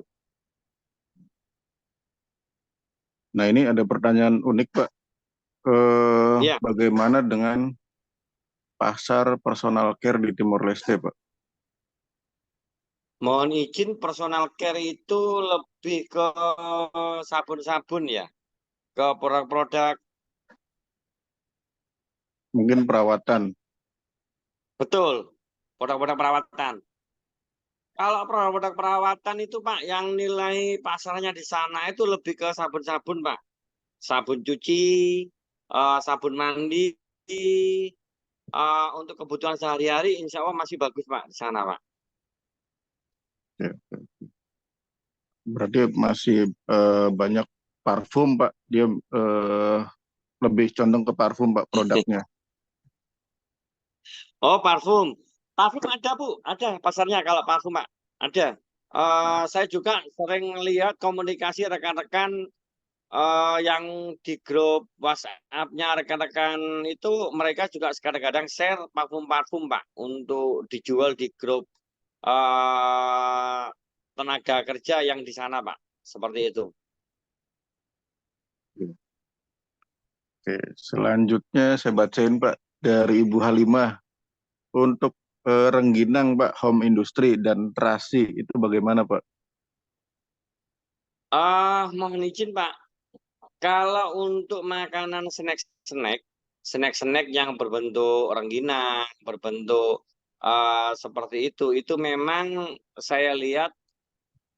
Nah, ini ada pertanyaan unik, Pak. Ya, Bagaimana dengan pasar personal care di Timor Leste, Pak? mohon izin personal care itu lebih ke sabun-sabun ya, ke produk-produk Mungkin perawatan. betul, produk-produk perawatan. Kalau produk perawatan itu Pak, yang nilai pasarnya di sana itu lebih ke sabun-sabun Pak. Sabun cuci, sabun mandi, untuk kebutuhan sehari-hari insya Allah masih bagus Pak di sana Pak. Ya, berarti masih banyak parfum, Pak. Dia lebih condong ke parfum, Pak, produknya. Oh parfum, parfum ada Bu, ada pasarnya kalau parfum Pak, ada. Saya juga sering lihat komunikasi rekan-rekan yang di grup WhatsApp-nya rekan-rekan itu mereka juga kadang-kadang share parfum-parfum Pak untuk dijual di grup tenaga kerja yang di sana Pak. Seperti itu. Oke, selanjutnya saya bacain, Pak, dari Ibu Halimah. Untuk rengginang Pak, home industry dan terasi itu bagaimana Pak? Mohon izin Pak, kalau untuk makanan snack yang berbentuk rengginang, berbentuk seperti itu memang saya lihat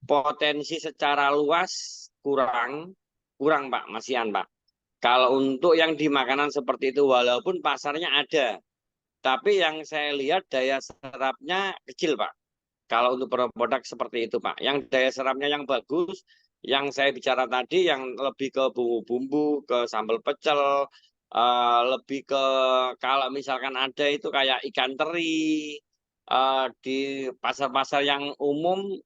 potensi secara luas kurang Pak, masihan Pak. Kalau untuk yang di makanan seperti itu, walaupun pasarnya ada, tapi yang saya lihat daya serapnya kecil Pak. Kalau untuk produk seperti itu Pak, yang daya serapnya yang bagus, yang saya bicara tadi, yang lebih ke bumbu-bumbu, ke sambal pecel, lebih ke kalau misalkan ada itu kayak ikan teri di pasar-pasar yang umum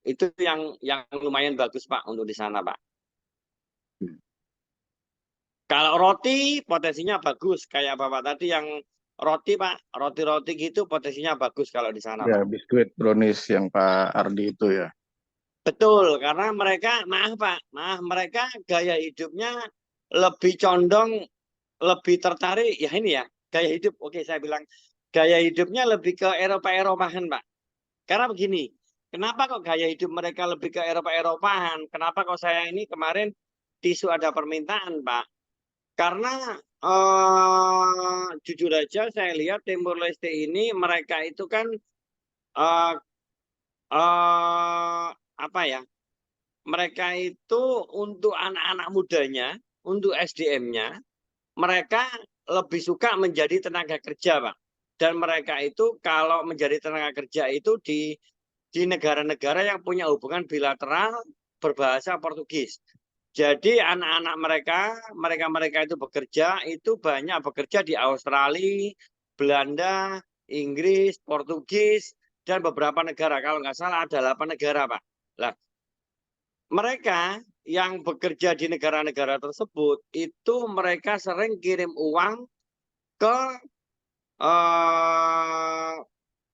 itu yang lumayan bagus Pak untuk di sana Pak. Kalau roti potensinya bagus kayak Bapak tadi yang roti Pak, roti-roti gitu potensinya bagus kalau di sana Ya, Pak. biskuit brownies yang Pak Ardi itu ya. Betul, karena mereka, maaf Pak, mereka gaya hidupnya lebih condong, lebih tertarik, ya ini ya, gaya hidup, oke saya bilang, gaya hidupnya lebih ke Eropa-Eropahan Pak. Karena begini, kenapa kok gaya hidup mereka lebih ke Eropa-Eropahan? Kenapa kok saya ini kemarin tisu ada permintaan Pak? Karena jujur aja saya lihat Timur Leste ini mereka itu kan eh apa ya? Mereka itu untuk anak-anak mudanya, untuk SDM-nya, mereka lebih suka menjadi tenaga kerja, Pak. Dan mereka itu kalau menjadi tenaga kerja itu di negara-negara yang punya hubungan bilateral berbahasa Portugis. Jadi anak-anak mereka itu bekerja, itu banyak bekerja di Australia, Belanda, Inggris, Portugis, dan beberapa negara. Kalau nggak salah ada 8 negara, Pak. Lah, mereka yang bekerja di negara-negara tersebut itu mereka sering kirim uang ke eh,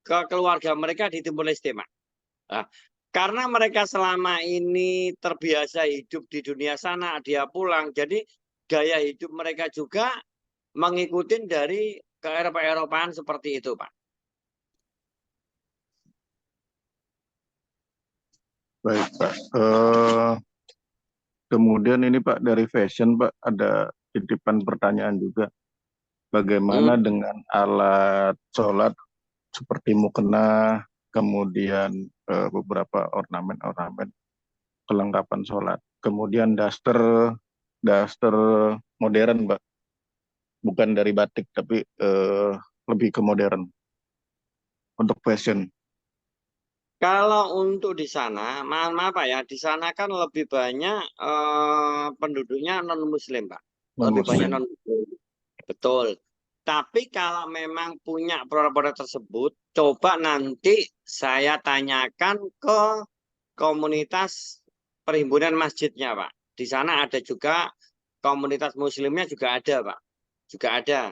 ke keluarga mereka di Timur Leste, Pak. Nah, karena mereka selama ini terbiasa hidup di dunia sana, dia pulang. Jadi gaya hidup mereka juga mengikuti dari ke Eropa-Eropaan seperti itu, Pak. Baik Pak. Kemudian ini Pak dari fashion Pak ada titipan pertanyaan juga. Bagaimana dengan alat sholat seperti mukena, kemudian beberapa ornamen-ornamen kelengkapan sholat. Kemudian daster modern Pak, bukan dari batik tapi lebih ke modern untuk fashion. Kalau untuk di sana, maaf Pak ya, di sana kan lebih banyak penduduknya non-Muslim, Pak. Lebih banyak Non-muslim. non-Muslim. Betul. Tapi kalau memang punya produk-produk tersebut, coba nanti saya tanyakan ke komunitas perhimpunan masjidnya, Pak. Di sana ada juga komunitas Muslimnya juga ada, Pak. Juga ada.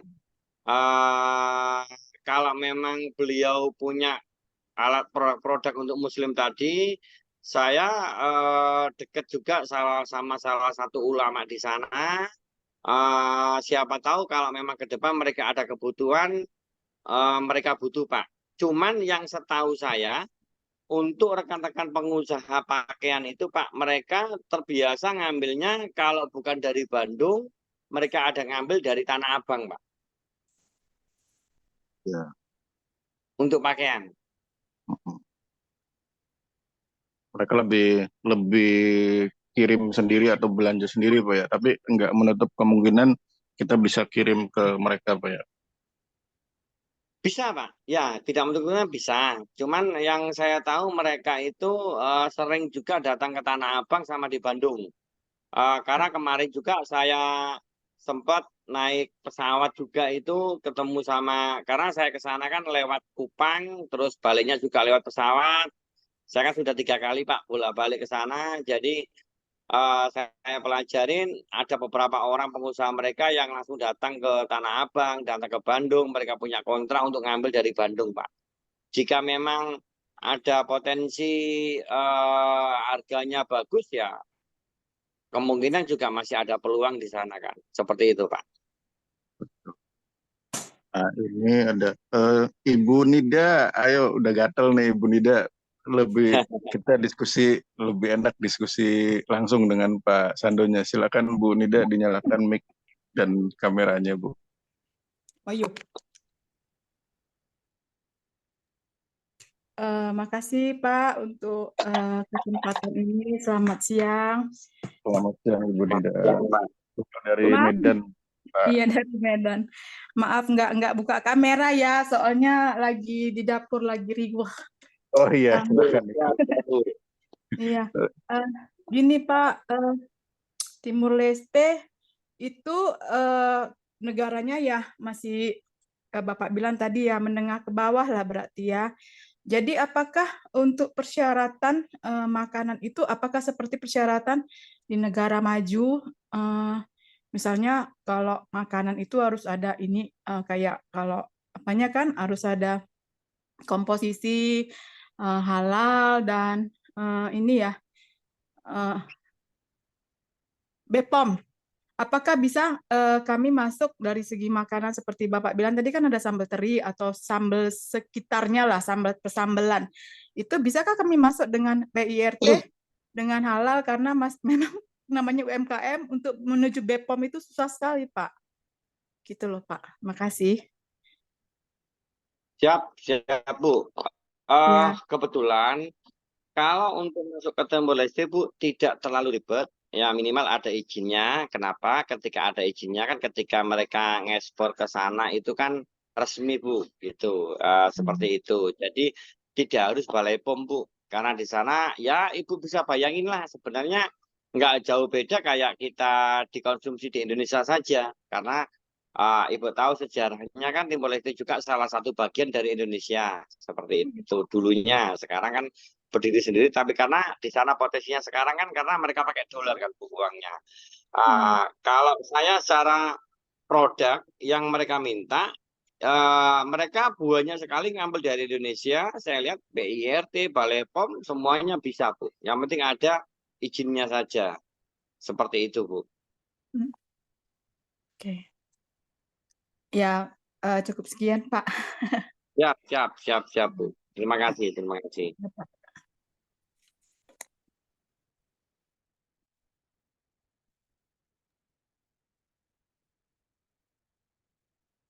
Kalau memang beliau punya alat produk untuk Muslim tadi, saya dekat juga sama salah satu ulama di sana. Siapa tahu kalau memang ke depan mereka ada kebutuhan, mereka butuh Pak. Cuman yang setahu saya, untuk rekan-rekan pengusaha pakaian itu Pak, mereka terbiasa ngambilnya kalau bukan dari Bandung, mereka ada ngambil dari Tanah Abang Pak, Ya. untuk pakaian. Mereka lebih kirim sendiri atau belanja sendiri Pak ya. Tapi nggak menutup kemungkinan kita bisa kirim ke mereka Pak ya. Bisa Pak, ya tidak menentukan bisa. Cuman yang saya tahu mereka itu sering juga datang ke Tanah Abang sama di Bandung. Karena kemarin juga saya sempat naik pesawat juga itu ketemu sama, karena saya ke sana kan lewat Kupang, terus baliknya juga lewat pesawat. Saya kan sudah 3 kali Pak bolak-balik ke sana, jadi saya pelajarin ada beberapa orang pengusaha mereka yang langsung datang ke Tanah Abang, datang ke Bandung, mereka punya kontrak untuk ngambil dari Bandung Pak. Jika memang ada potensi harganya bagus ya kemungkinan juga masih ada peluang di sana kan. Seperti itu, Pak. Nah, ini ada Ibu Nida. Ayo, udah gatel nih Ibu Nida. Kita diskusi lebih enak diskusi langsung dengan Pak Sandonya. Silakan Bu Nida dinyalakan mic dan kameranya, Bu. Ayo. Makasih Pak untuk kesempatan ini. Selamat siang. Selamat siang Ibu Nida. Dari Maaf, Medan, Pak. iya dari Medan. Maaf nggak buka kamera ya, soalnya lagi di dapur lagi riuh. Oh iya, Um, silakan. Iya. Gini Pak, Timur Leste itu negaranya ya masih Bapak bilang tadi ya menengah ke bawah lah berarti ya. Jadi apakah untuk persyaratan makanan itu apakah seperti persyaratan di negara maju? Misalnya kalau makanan itu harus ada ini kayak kalau apanya kan harus ada komposisi halal dan ini ya BPOM. Apakah bisa kami masuk dari segi makanan seperti Bapak bilang tadi kan ada sambal teri atau sambal sekitarnya lah, sambal persambelan. Itu bisakah kami masuk dengan PIRT dengan halal karena memang namanya UMKM untuk menuju BPOM itu susah sekali, Pak. Gitu loh, Pak. Makasih. Siap, Bu. Ya. Kebetulan kalau untuk masuk ke Timor Leste, Bu, tidak terlalu ribet. Ya minimal ada izinnya. Kenapa? Ketika ada izinnya kan ketika mereka ngekspor ke sana itu kan resmi, Bu. Gitu. Seperti itu. Jadi tidak harus Balai POM, Bu. Karena di sana ya Ibu bisa bayangin lah sebenarnya nggak jauh beda kayak kita dikonsumsi di Indonesia saja. Karena Ibu tahu sejarahnya kan Timor Leste juga salah satu bagian dari Indonesia. Seperti itu dulunya. Sekarang kan berdiri sendiri, tapi karena di sana potensinya sekarang kan karena mereka pakai dolar kan Bu, uangnya. Kalau saya secara produk yang mereka minta, mereka buahnya sekali ngambil dari Indonesia. Saya lihat BIRT, Balai POM semuanya bisa, Bu. Yang penting ada izinnya saja. Seperti itu, Bu. Oke. Ya, cukup sekian, Pak. Siap, Bu. Terima kasih.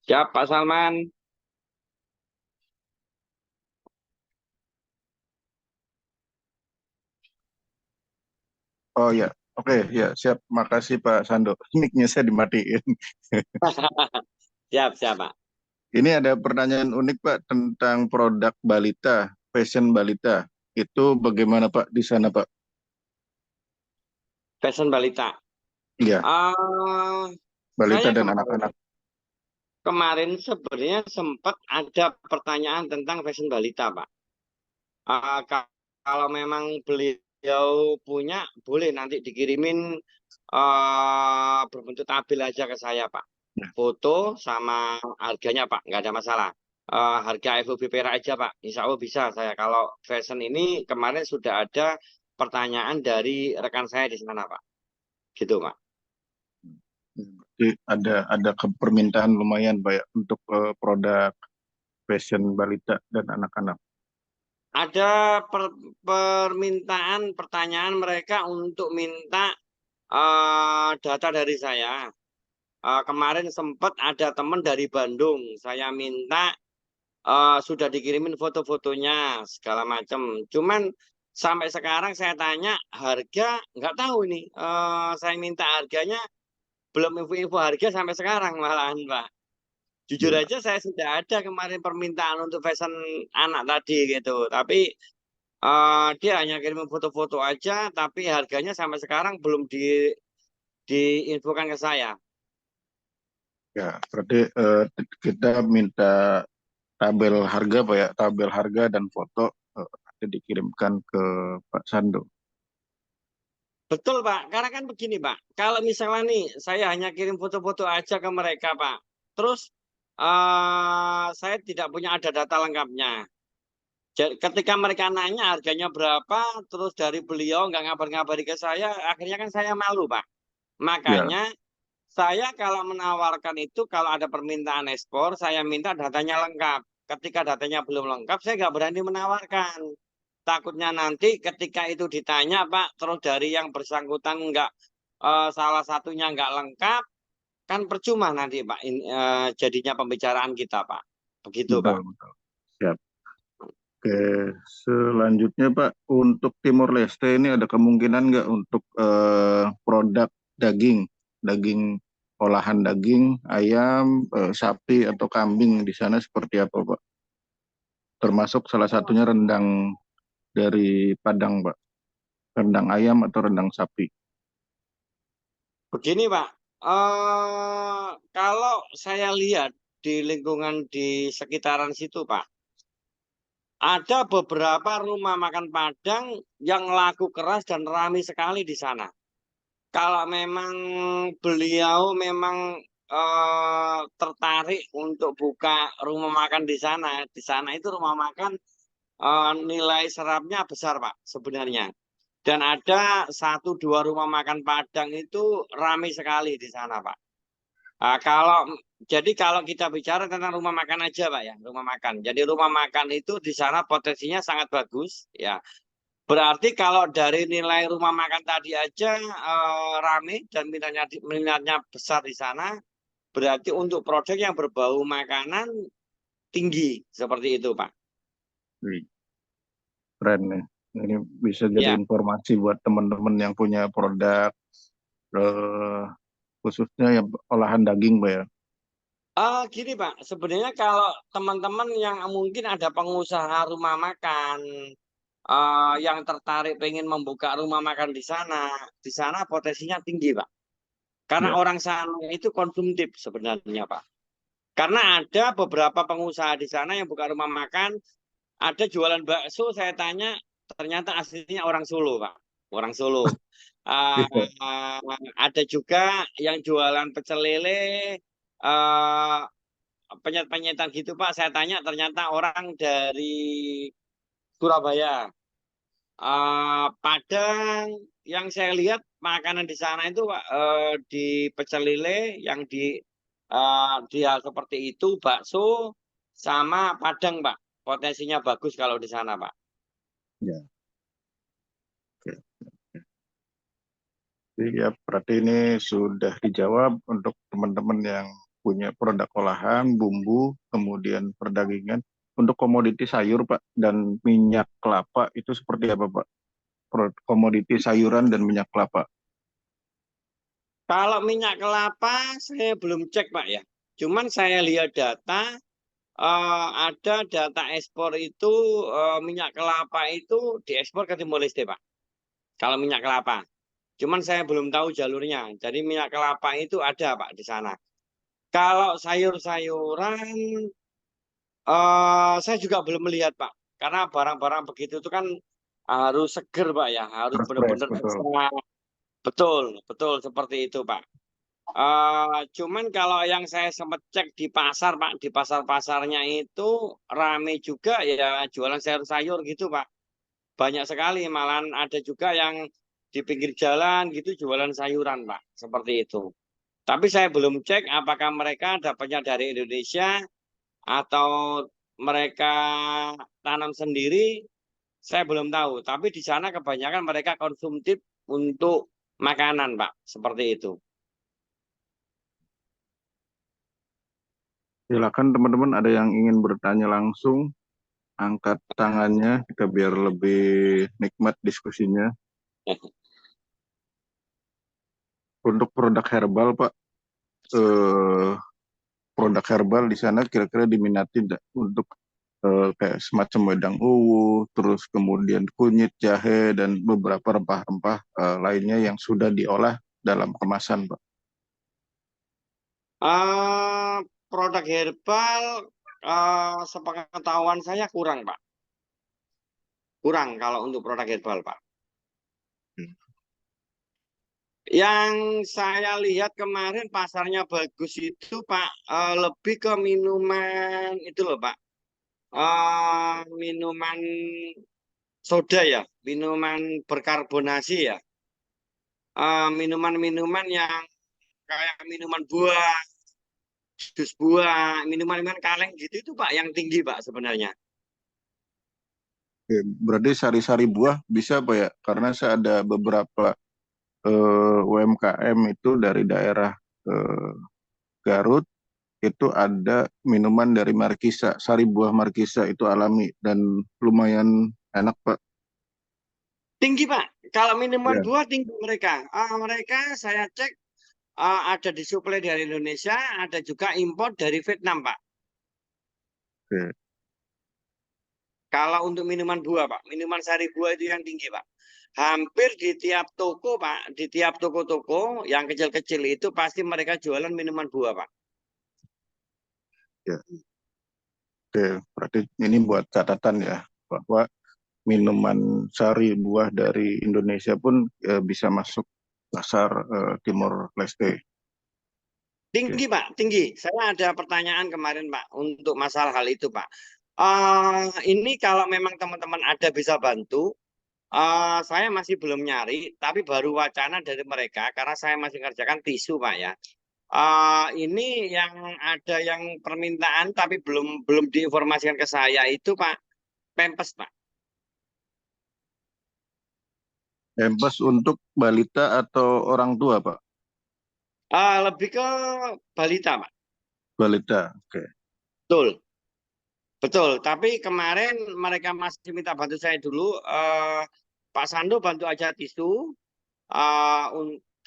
Siap, Pak Salman. Oh ya, oke, ya siap. Makasih Pak Sando. Mic-nya saya dimatiin. Siap, Pak. Ini ada pertanyaan unik Pak tentang produk balita, fashion balita. Itu bagaimana Pak di sana Pak? Fashion balita. Iya, balita Saya dan anak-anak. kemarin sebenarnya sempat ada pertanyaan tentang fashion balita, Pak. Kalau memang beliau punya, boleh nanti dikirimin berbentuk tabel aja ke saya, Pak. Foto sama harganya, Pak. Nggak ada masalah. Harga FOB perak aja, Pak. Insya Allah bisa saya. Kalau fashion ini kemarin sudah ada pertanyaan dari rekan saya di sana, Pak. Gitu, Pak. Jadi ada permintaan lumayan Pak ya, untuk produk fashion balita dan anak-anak. Ada permintaan pertanyaan mereka untuk minta data dari saya. Kemarin sempat ada teman dari Bandung, saya minta sudah dikirimin foto-fotonya segala macam. Cuman sampai sekarang saya tanya harga nggak tahu nih. Saya minta harganya belum info-info harga sampai sekarang malahan, Pak. Jujur aja saya sudah ada kemarin permintaan untuk fashion anak tadi gitu. Tapi dia hanya kirim foto-foto aja, tapi harganya sampai sekarang belum diinfokan ke saya. Ya, berarti kita minta tabel harga Pak ya, tabel harga dan foto nanti dikirimkan ke Pak Sando. Betul, Pak. Karena kan begini, Pak. Kalau misalnya nih, saya hanya kirim foto-foto aja ke mereka, Pak. Terus saya tidak punya ada data lengkapnya. Jadi, ketika mereka nanya harganya berapa, terus dari beliau nggak ngabar-ngabari ke saya, akhirnya kan saya malu, Pak. Makanya Saya kalau menawarkan itu, kalau ada permintaan ekspor, saya minta datanya lengkap. Ketika datanya belum lengkap, saya nggak berani menawarkan. Takutnya nanti ketika itu ditanya, Pak, terus dari yang bersangkutan nggak, salah satunya nggak lengkap, kan percuma nanti, Pak, jadinya pembicaraan kita, Pak. Begitu, Betul, Pak. betul. Siap. Oke, selanjutnya Pak, untuk Timor Leste ini ada kemungkinan nggak untuk produk daging, daging olahan daging, ayam, sapi atau kambing di sana seperti apa Pak? Termasuk salah satunya rendang dari Padang Pak, rendang ayam atau rendang sapi. Begini, Pak. Kalau saya lihat di lingkungan di sekitaran situ, Pak, ada beberapa rumah makan Padang yang laku keras dan ramai sekali di sana. Kalau memang beliau memang tertarik untuk buka rumah makan di sana itu rumah makan nilai serapnya besar, Pak, sebenarnya. Dan ada 1-2 rumah makan Padang itu ramai sekali di sana, Pak. Kalau kita bicara tentang rumah makan aja, Pak, ya, rumah makan. Jadi rumah makan itu di sana potensinya sangat bagus, ya. Berarti kalau dari nilai rumah makan tadi aja rame dan minatnya besar di sana, berarti untuk produk yang berbau makanan tinggi seperti itu, Pak. Wih, keren nih. Ini bisa jadi Ya, informasi buat teman-teman yang punya produk, eh, khususnya yang olahan daging Pak ya. gini, Pak. Sebenarnya kalau teman-teman yang mungkin ada pengusaha rumah makan yang tertarik pengen membuka rumah makan di sana potensinya tinggi, Pak. Karena Ya. orang sana itu konsumtif sebenarnya, Pak. Karena ada beberapa pengusaha di sana yang buka rumah makan, ada jualan bakso, saya tanya, ternyata aslinya orang Solo, Pak. Orang Solo. Uh, Bisa. ada juga yang jualan pecel lele, uh, penyet-penyetan gitu, Pak. Saya tanya, ternyata orang dari Surabaya. Padang, yang saya lihat makanan di sana itu, Pak, di pecel lele yang dia seperti itu, bakso sama Padang, Pak. Potensinya bagus kalau di sana, Pak. Ya. Oke. Jadi ya berarti ini sudah dijawab untuk teman-teman yang punya produk olahan, bumbu, kemudian perdagangan. Untuk komoditi sayur Pak dan minyak kelapa itu seperti apa Pak? Komoditi sayuran dan minyak kelapa. Kalau minyak kelapa saya belum cek, Pak, ya. Cuman saya lihat data, ada data ekspor itu, minyak kelapa itu diekspor ke Timor Leste, Pak. Kalau minyak kelapa. Cuman saya belum tahu jalurnya. Jadi minyak kelapa itu ada, Pak, di sana. Kalau sayur-sayuran, saya juga belum melihat, Pak. Karena barang-barang begitu itu kan harus seger, Pak, ya. Harus Fresh, benar-benar betul. ekstra. Betul, betul seperti itu, Pak. Cuman kalau yang saya sempat cek di pasar, Pak, di pasar-pasarnya itu rame juga ya jualan sayur-sayur gitu, Pak. Banyak sekali, malahan ada juga yang di pinggir jalan gitu jualan sayuran, Pak. Seperti itu. Tapi saya belum cek apakah mereka dapatnya dari Indonesia atau mereka tanam sendiri, saya belum tahu. Tapi di sana kebanyakan mereka konsumtif untuk makanan, Pak. Seperti itu. Silakan teman-teman ada yang ingin bertanya langsung, angkat tangannya kita biar lebih nikmat diskusinya. Untuk produk herbal Pak, produk herbal di sana kira-kira diminati nggak untuk kayak semacam wedang uwu, terus kemudian kunyit, jahe, dan beberapa rempah-rempah lainnya yang sudah diolah dalam kemasan, Pak. Eh, produk herbal, sepengetahuan saya kurang, Pak. Kurang kalau untuk produk herbal, Pak. Hmm. Yang saya lihat kemarin pasarnya bagus itu, Pak, lebih ke minuman itu loh, Pak. Minuman soda ya, minuman berkarbonasi ya. Minuman-minuman yang kayak minuman buah, jus buah, minuman-minuman kaleng gitu itu Pak yang tinggi Pak sebenarnya. Oke, berarti sari-sari buah bisa Pak ya? Karena saya ada beberapa UMKM itu dari daerah eh, Garut, itu ada minuman dari Markisa, sari buah Markisa itu alami dan lumayan enak Pak. Tinggi Pak. Kalau minuman Ya, buah tinggi mereka. Mereka saya cek ada disuplai dari Indonesia, ada juga impor dari Vietnam Pak. oke. Kalau untuk minuman buah Pak, minuman sari buah itu yang tinggi Pak. Hampir di tiap toko Pak, di tiap toko-toko yang kecil-kecil itu pasti mereka jualan minuman buah Pak. Ya, oke. Berarti ini buat catatan ya, bahwa minuman sari buah dari Indonesia pun bisa masuk pasar Timor Leste. Oke. Tinggi Pak, tinggi. Saya ada pertanyaan kemarin Pak untuk masalah hal itu Pak. Ini kalau memang teman-teman ada bisa bantu, saya masih belum nyari, tapi baru wacana dari mereka karena saya masih kerjakan tisu Pak ya. Ini yang ada yang permintaan tapi belum diinformasikan ke saya itu Pak, Pempes Pak. Pampers untuk balita atau orang tua Pak? Lebih ke balita Pak. Balita, oke. Betul, betul. Tapi kemarin mereka masih minta bantu saya dulu. Pak Sando bantu aja tisu.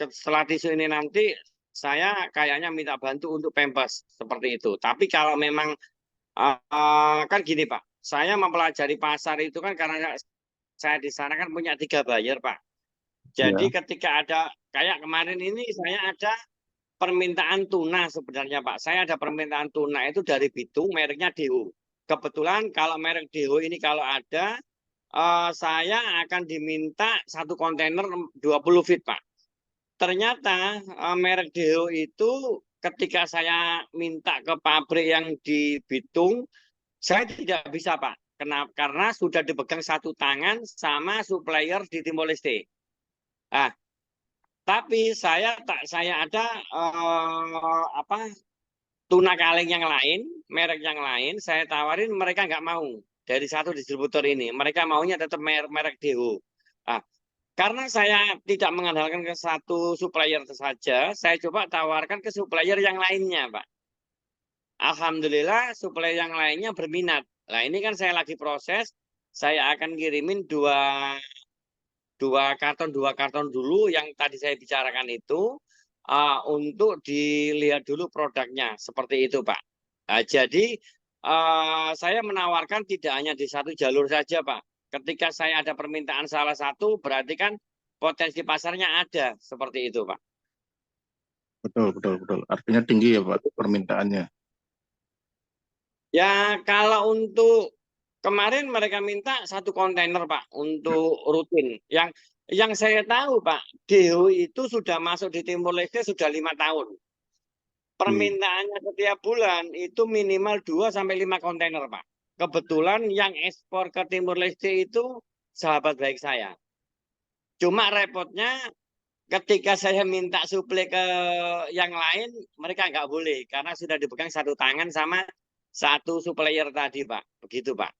Setelah tisu ini nanti saya kayaknya minta bantu untuk Pempes seperti itu. Tapi kalau memang kan gini Pak, saya mempelajari pasar itu kan karena saya di sana kan punya 3 buyer Pak. Jadi Ya, ketika ada kayak kemarin ini saya ada permintaan tuna sebenarnya Pak. Saya ada permintaan tuna itu dari Bitung, mereknya Deho. Kebetulan kalau merek Deho ini kalau ada, saya akan diminta 1 kontainer 20 feet Pak. Ternyata merek Deho itu ketika saya minta ke pabrik yang di Bitung, saya tidak bisa Pak. Kenapa? Karena sudah dipegang 1 tangan sama supplier di Timor Leste. Ah, tapi saya ada tuna kaleng yang lain, merek yang lain, saya tawarin mereka nggak mau dari 1 distributor ini. Mereka maunya tetap merek Deho. Ah, karena saya tidak mengandalkan ke 1 supplier saja, saya coba tawarkan ke supplier yang lainnya, Pak. Alhamdulillah supplier yang lainnya berminat. Nah ini kan saya lagi proses, saya akan kirimin dua karton dulu yang tadi saya bicarakan itu untuk dilihat dulu produknya seperti itu Pak. Nah, jadi saya menawarkan tidak hanya di 1 jalur saja Pak. Ketika saya ada permintaan salah satu berarti kan potensi pasarnya ada seperti itu Pak. betul, betul, betul. Artinya tinggi ya Pak permintaannya. Ya kalau untuk kemarin mereka minta 1 kontainer Pak untuk rutin. Yang saya tahu Pak, Deho itu sudah masuk di Timor Leste sudah 5 tahun. Permintaannya setiap bulan itu minimal 2 sampai 5 kontainer Pak. Kebetulan yang ekspor ke Timor Leste itu sahabat baik saya. Cuma repotnya ketika saya minta suplai ke yang lain, mereka nggak boleh karena sudah dipegang 1 tangan sama 1 supplier tadi Pak. Begitu Pak.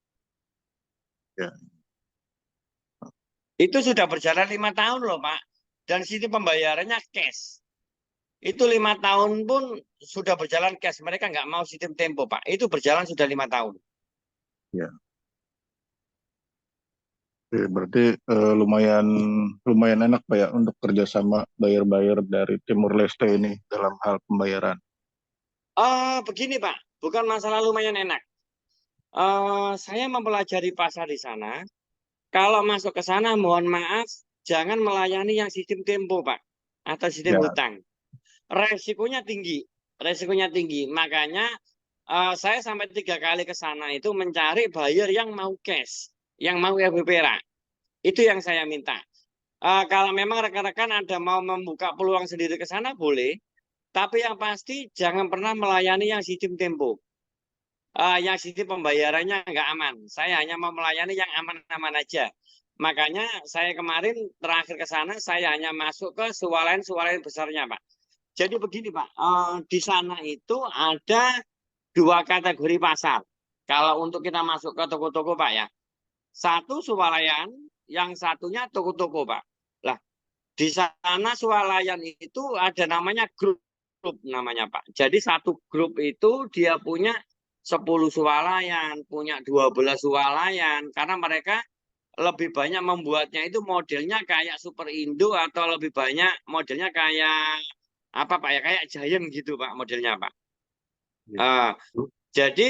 Ya. Itu sudah berjalan 5 tahun loh Pak. Dan sini pembayarannya cash. Itu 5 tahun pun sudah berjalan cash. Mereka nggak mau sistem tempo Pak. Itu berjalan sudah 5 tahun. Ya. Oke, berarti lumayan enak Pak ya untuk kerjasama buyer-buyer dari Timur Leste ini dalam hal pembayaran. Begini Pak, bukan masalah lumayan enak. Saya mempelajari pasar di sana. Kalau masuk ke sana, mohon maaf, jangan melayani yang sistem tempo Pak, atau sistem Ya, hutang. Resikonya tinggi, resikonya tinggi. Makanya saya sampai 3 kali ke sana itu mencari buyer yang mau cash, yang mau FBP perak. Itu yang saya minta. Kalau memang rekan-rekan ada mau membuka peluang sendiri ke sana boleh, tapi yang pasti jangan pernah melayani yang sistem tempo. Yang sistem pembayarannya nggak aman. Saya hanya mau melayani yang aman-aman aja. Makanya saya kemarin terakhir ke sana, saya hanya masuk ke swalayan besarnya, Pak. Jadi begini Pak, di sana itu ada dua kategori pasar. Kalau untuk kita masuk ke toko-toko Pak ya, satu swalayan, yang satunya toko-toko Pak. Lah, di sana swalayan itu ada namanya grup namanya Pak. Jadi satu grup itu dia punya 10 swalayan, punya 12 swalayan, karena mereka lebih banyak membuatnya itu modelnya kayak Super Indo atau lebih banyak modelnya kayak apa Pak ya, kayak Giant gitu Pak modelnya Pak. Eh, jadi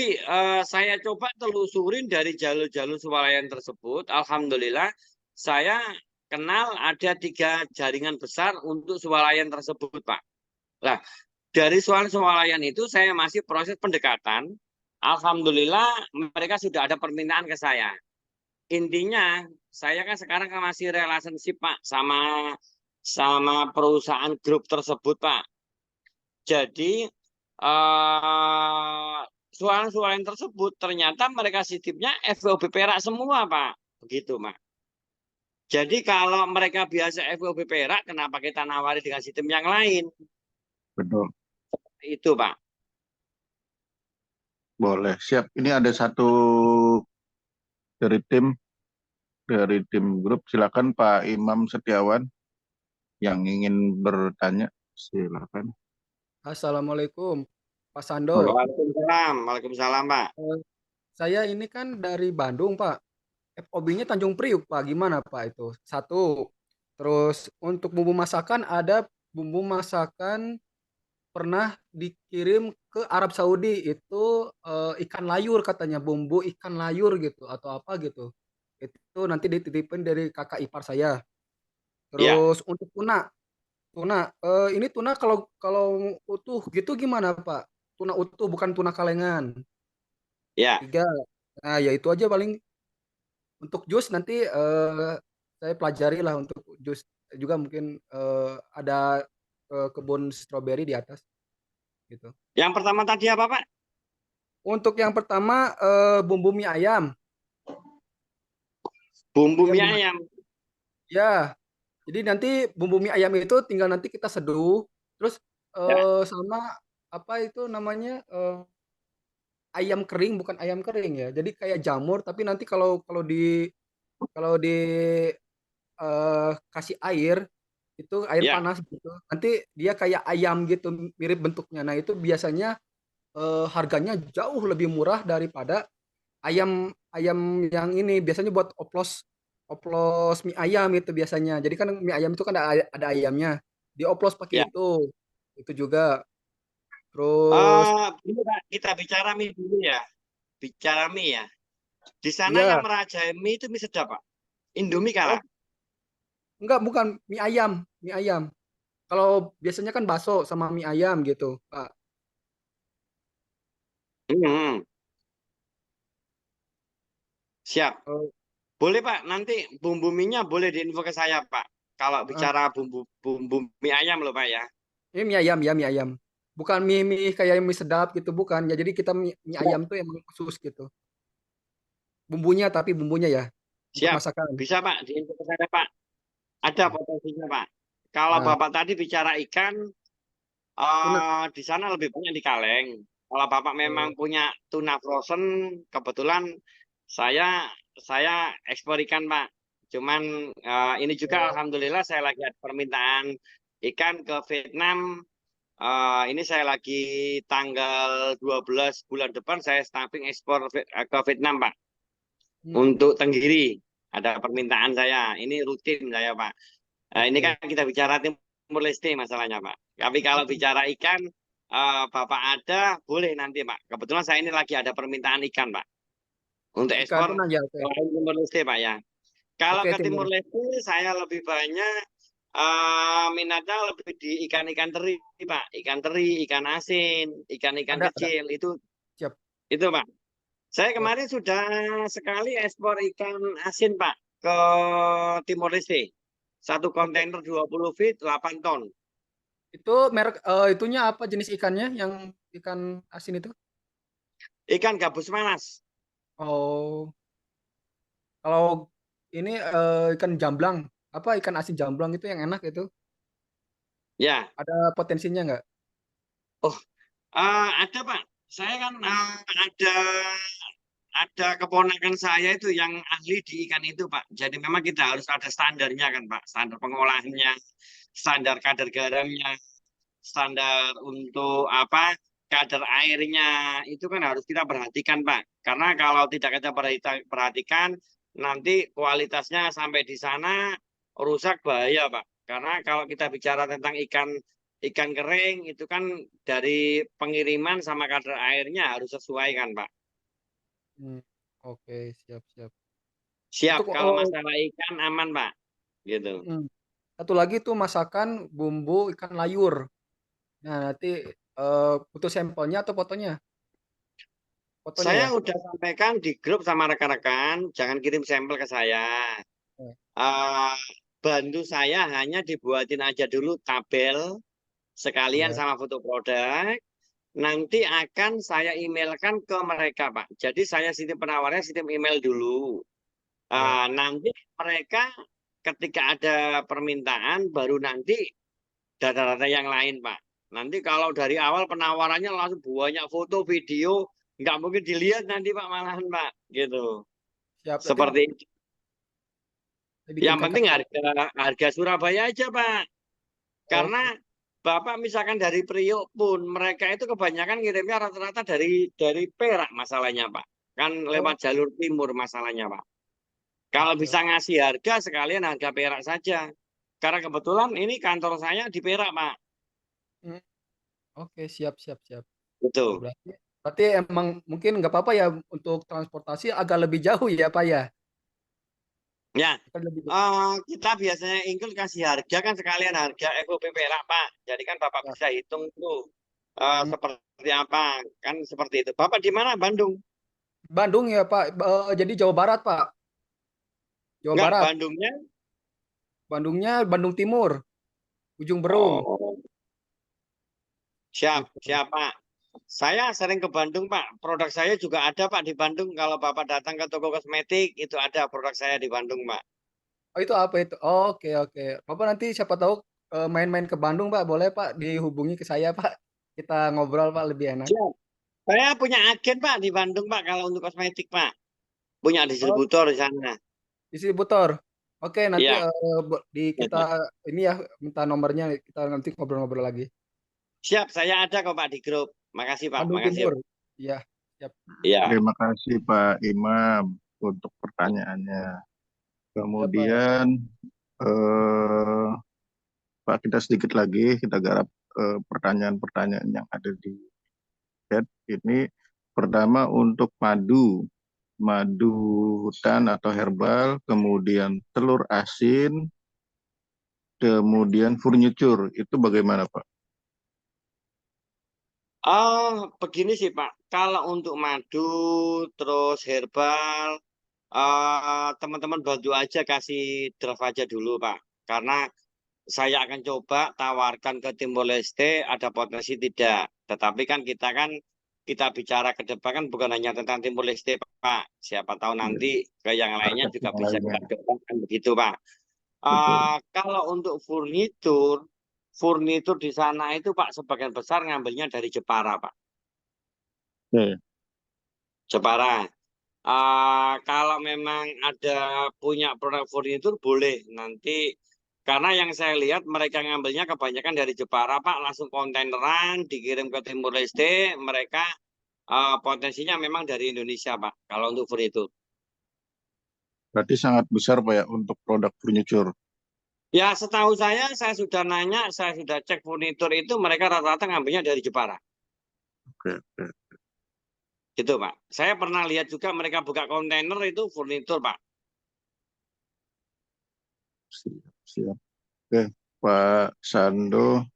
saya coba telusurin dari jalur-jalur swalayan tersebut. Alhamdulillah saya kenal ada 3 jaringan besar untuk swalayan tersebut Pak. Nah, dari swalayan itu saya masih proses pendekatan. Alhamdulillah mereka sudah ada permintaan ke saya. Intinya saya kan sekarang kan masih relationship Pak sama perusahaan grup tersebut Pak. Jadi suara-suara tersebut ternyata mereka sistemnya FOB perak semua Pak. Begitu Pak. Jadi kalau mereka biasa FOB perak, kenapa kita nawari dengan sistem yang lain? Betul. Itu Pak. Boleh, siap. Ini ada satu dari tim grup. Silakan Pak Imam Setiawan yang ingin bertanya. Silakan. Assalamualaikum, Pak Sando. Waalaikumsalam. Waalaikumsalam Pak. Saya ini kan dari Bandung, Pak. FOB-nya Tanjung Priuk, Pak. Gimana, Pak, itu? Satu. Terus untuk bumbu masakan ada bumbu masakan pernah dikirim ke Arab Saudi. Itu ikan layur katanya, bumbu ikan layur gitu atau apa gitu. Itu nanti dititipin dari kakak ipar saya. Ya, Terus untuk tuna, ini tuna kalau kalau utuh gitu gimana, Pak? Tuna utuh bukan tuna kalengan. ya. 3. Nah, ya itu aja paling. Untuk jus nanti saya pelajari lah untuk jus juga mungkin ada kebun stroberi di atas gitu. Yang pertama tadi apa Pak? Untuk yang pertama bumbu mie ayam. Bumbu Iya, mie ayam. ya. Jadi nanti bumbu mie ayam itu tinggal nanti kita seduh, terus Ya, sama apa itu namanya ayam kering bukan ayam kering ya. Jadi kayak jamur tapi nanti kalau di kasih air itu air ya. panas gitu. Nanti dia kayak ayam gitu mirip bentuknya. Nah, itu biasanya harganya jauh lebih murah daripada ayam ayam yang ini biasanya buat oplos oplos mie ayam itu biasanya. Jadi kan mie ayam itu kan ada ayamnya. Dioplos pakai Ya. itu. Itu juga. Terus Ini Pak, kita bicara mie dulu ya. Bicara mie ya. Di sana yang iya. merajai mie itu mie sedap Pak. Indomie Oh, kalah. enggak bukan mie ayam, mie ayam. Kalau biasanya kan bakso sama mie ayam gitu, Pak. Hmm, siap. Eh, Boleh Pak, nanti bumbu mie-nya boleh diinfo ke saya Pak. Kalau eh, bicara bumbu bumbu mie ayam loh Pak ya. Ini mie ayam ya, mie ayam. Bukan mie kayak mie sedap gitu, bukan. Ya, jadi kita mie Siap, ayam tuh emang khusus gitu. Bumbunya tapi bumbunya ya untuk siap. masakan. Bisa Pak, diinfo ke saya Pak. Ada Ya. potensinya Pak. Kalau Nah, Bapak tadi bicara ikan, tuna. di sana lebih banyak di kaleng. Kalau Bapak memang Oh, punya tuna frozen, kebetulan saya saya ekspor ikan Pak. Cuman ini juga oh, alhamdulillah saya lagi ada permintaan ikan ke Vietnam. Ini saya lagi tanggal 12 bulan depan saya staffing ekspor ke Vietnam Pak. hmm, Untuk tenggiri ada permintaan saya. Ini rutin saya Pak. Ini oke. kan kita bicara Timur Leste masalahnya Pak. Tapi kalau Hmm, bicara ikan, Bapak ada, boleh nanti Pak. Kebetulan saya ini lagi ada permintaan ikan Pak. Untuk ikan ekspor tuna ya, oke. ke Timur Leste Pak ya. Kalau Oke, ke Timur. Timur Leste saya lebih banyak minatnya lebih di ikan-ikan teri Pak. Ikan teri, ikan asin, ikan-ikan Ada, kecil. siap. Itu Pak. Saya Siap. kemarin sudah sekali ekspor ikan asin Pak ke Timor Leste. Satu Oke. kontainer 20 feet 8 ton. Itu merek itunya apa jenis ikannya yang ikan asin itu? Ikan gabus malas. Oh, kalau ini ikan jamblang, apa ikan asin jamblang itu yang enak itu? Ya, Ada potensinya nggak? oh, ada Pak. Saya kan ada keponakan saya itu yang ahli di ikan itu Pak. Jadi memang kita harus ada standarnya kan Pak. Standar pengolahannya, standar kadar garamnya, standar untuk apa kadar airnya itu kan harus kita perhatikan Pak. Karena kalau tidak kita perhatikan nanti kualitasnya sampai di sana rusak bahaya Pak. Karena kalau kita bicara tentang ikan kering itu kan dari pengiriman sama kadar airnya harus sesuai kan Pak. Hmm, oke, siap-siap. Siap Untuk kalau masalah ikan aman Pak. Gitu. satu lagi tuh masakan bumbu ikan layur. Nah, nanti butuh sampelnya atau fotonya? Fotonya Saya ya? udah sampaikan di grup sama rekan-rekan, jangan kirim sampel ke saya. Oh, eh Bantu saya hanya dibuatin aja dulu tabel sekalian iya, sama foto produk. Nanti akan saya emailkan ke mereka, Pak. Jadi saya sistem penawarnya sistem email dulu. iya. Nanti mereka ketika ada permintaan baru nanti data-data yang lain, Pak. Nanti kalau dari awal penawarannya langsung banyak foto, video, nggak mungkin dilihat nanti, Pak, malahan, Pak. Gitu. Siap. Nanti Seperti itu. saya Yang bikinkan penting katalog. harga Surabaya aja, Pak. Oke. Karena Bapak misalkan dari Priok pun mereka itu kebanyakan ngirimnya rata-rata dari Perak masalahnya Pak. Kan Oh, lewat jalur timur masalahnya Pak. Kalau oke. bisa ngasih harga sekalian harga Perak saja. Karena kebetulan ini kantor saya di Perak Pak. Hmm, oke, siap, siap, siap. Oh, Betul. berarti emang mungkin nggak apa-apa ya untuk transportasi agak lebih jauh ya, Pak ya? Ya, Kan lebih kita biasanya include kasih harga kan sekalian harga FOB Perak Pak. Jadi kan Bapak ya. bisa hitung tuh Hmm, seperti apa. Kan seperti itu. Bapak di mana? Bandung? Bandung ya, Pak. Jadi Jawa Barat, Pak. Jawa Enggak, Barat. Bandungnya. Bandungnya Bandung Timur, Ujung Berung. Oh, siap, Gitu. siap Pak. Saya sering ke Bandung Pak. Produk saya juga ada Pak di Bandung. Kalau Bapak datang ke toko kosmetik, itu ada produk saya di Bandung Pak. Oh, itu apa itu? Oke, oke. Bapak nanti siapa tahu main-main ke Bandung, Pak. Boleh, Pak, dihubungi ke saya, Pak. Kita ngobrol, Pak, lebih enak. Siap. Saya punya agen Pak di Bandung Pak kalau untuk kosmetik Pak. Punya Oh, distributor di sana. distributor. Oke, nanti Iya. kita ini ya minta nomornya kita nanti ngobrol-ngobrol lagi. Siap, saya ada kok Pak di grup. Makasih Pak, Bandung makasih. Timur. Iya, siap. Iya. Terima kasih Pak Imam untuk pertanyaannya. Siap, Pak ya. Kemudian eh, Pak, kita sedikit lagi kita garap pertanyaan-pertanyaan yang ada di chat ini. Pertama untuk madu hutan atau herbal, kemudian telur asin, kemudian furniture. Itu bagaimana Pak? Begini sih Pak. Kalau untuk madu, terus herbal, teman-teman bantu aja kasih draft aja dulu Pak. Karena saya akan coba tawarkan ke Timor Leste ada potensi tidak. Tetapi kan kita bicara ke depan kan bukan hanya tentang Timor Leste Pak. Siapa tahu Ya, nanti ke yang lainnya market juga yang bisa lainnya. kita kembangkan begitu Pak. Betul. Kalau untuk furnitur di sana itu Pak sebagian besar ngambilnya dari Jepara Pak. Oke. Jepara. Kalau memang ada punya produk furnitur boleh nanti karena yang saya lihat mereka ngambilnya kebanyakan dari Jepara Pak langsung kontaineran dikirim ke Timur Leste mereka potensinya memang dari Indonesia Pak kalau untuk furnitur. Berarti sangat besar Pak ya untuk produk furniture. Ya setahu saya sudah nanya saya sudah cek furnitur itu mereka rata-rata ngambilnya dari Jepara Oke, oke. gitu Pak. Saya pernah lihat juga mereka buka kontainer itu furnitur Pak. Siap, siap. Oke, Pak Sando.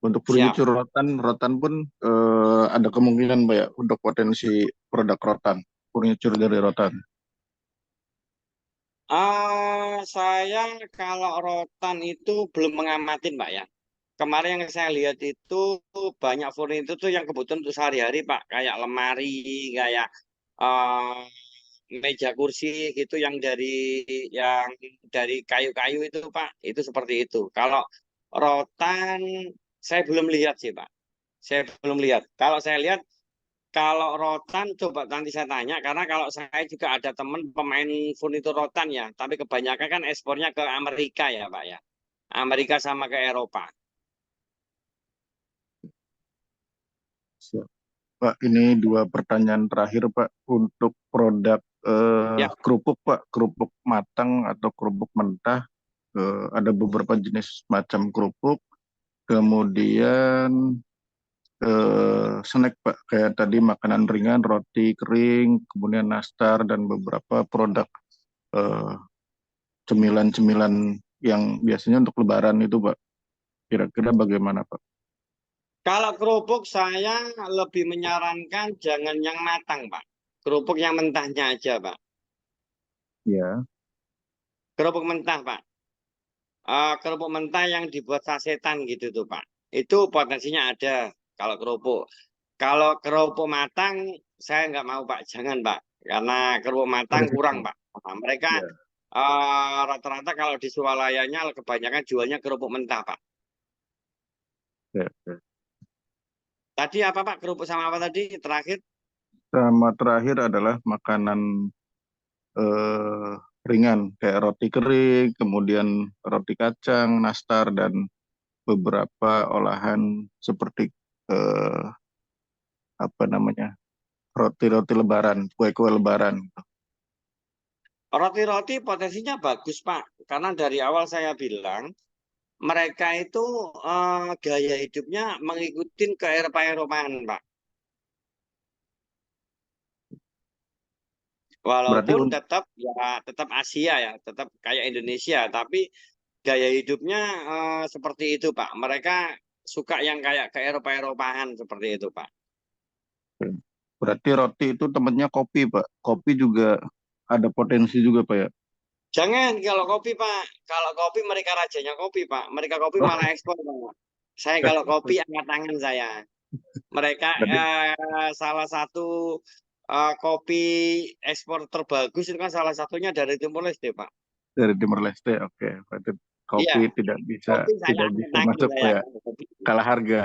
Untuk Siap. furniture rotan pun ada kemungkinan Pak ya untuk potensi produk rotan, furniture dari rotan. Saya kalau rotan itu belum mengamatin Pak ya. Kemarin yang saya lihat itu banyak furnitur tuh yang kebutuhan untuk sehari-hari Pak. Kayak lemari, kayak eh, meja kursi gitu yang dari kayu-kayu itu Pak. Itu seperti itu. Kalau rotan saya belum lihat sih Pak. Saya belum lihat. Kalau saya lihat, kalau rotan coba nanti saya tanya, karena kalau saya juga ada teman pemain furnitur rotan ya, tapi kebanyakan kan ekspornya ke Amerika ya Pak ya. Amerika sama ke Eropa. Siap. Pak, ini 2 pertanyaan terakhir Pak untuk produk Ya, kerupuk Pak, kerupuk matang atau kerupuk mentah. Ada beberapa jenis macam kerupuk. Kemudian snack Pak, kayak tadi makanan ringan, roti kering, kemudian nastar dan beberapa produk eh, cemilan-cemilan yang biasanya untuk Lebaran itu Pak. Kira-kira bagaimana Pak? kalau kerupuk saya lebih menyarankan jangan yang matang Pak. Kerupuk yang mentahnya aja Pak. Ya, Kerupuk mentah Pak. Kerupuk mentah yang dibuat sasetan gitu tuh Pak. Itu potensinya ada kalau kerupuk. Kalau kerupuk matang saya nggak mau Pak, jangan Pak. Karena kerupuk matang kurang beresiko. Pak. Nah, mereka Ya, rata-rata kalau di swalayanya kebanyakan jualnya kerupuk mentah Pak. ya, ya. Tadi apa Pak? Kerupuk sama apa tadi terakhir? Sama terakhir adalah makanan eh, ringan kayak roti kering, kemudian roti kacang, nastar dan beberapa olahan seperti eh, apa namanya, roti-roti Lebaran, kue-kue Lebaran. Roti-roti potensinya bagus Pak. Karena dari awal saya bilang mereka itu gaya hidupnya mengikuti ke Eropa-Eropaan Pak. Berarti Walaupun tetap Asia ya, tetap kayak Indonesia, tapi gaya hidupnya seperti itu Pak. Mereka suka yang kayak ke Eropa-Eropaan seperti itu Pak. berarti roti itu temennya kopi Pak. Kopi juga ada potensi juga Pak ya. Jangan kalau kopi Pak, kalau kopi mereka rajanya kopi Pak. Mereka kopi malah ekspor Pak. Saya kalau kopi angkat tangan saya. Mereka Berarti salah satu kopi ekspor terbagus itu kan salah satunya dari Timor Leste Pak. dari Timor Leste, oke. Berarti Iya, kopi tidak bisa kopi saya tidak angkat bisa tangan masuk Pak saya. ya. Kalah harga.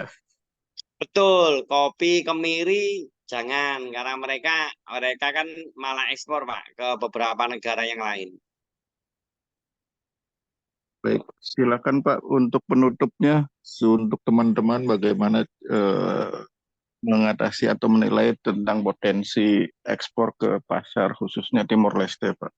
Betul, kopi kemiri jangan karena mereka mereka kan malah ekspor Pak ke beberapa negara yang lain. Baik, silakan Pak untuk penutupnya, untuk teman-teman bagaimana mengatasi atau menilai tentang potensi ekspor ke pasar khususnya Timor Leste, Pak.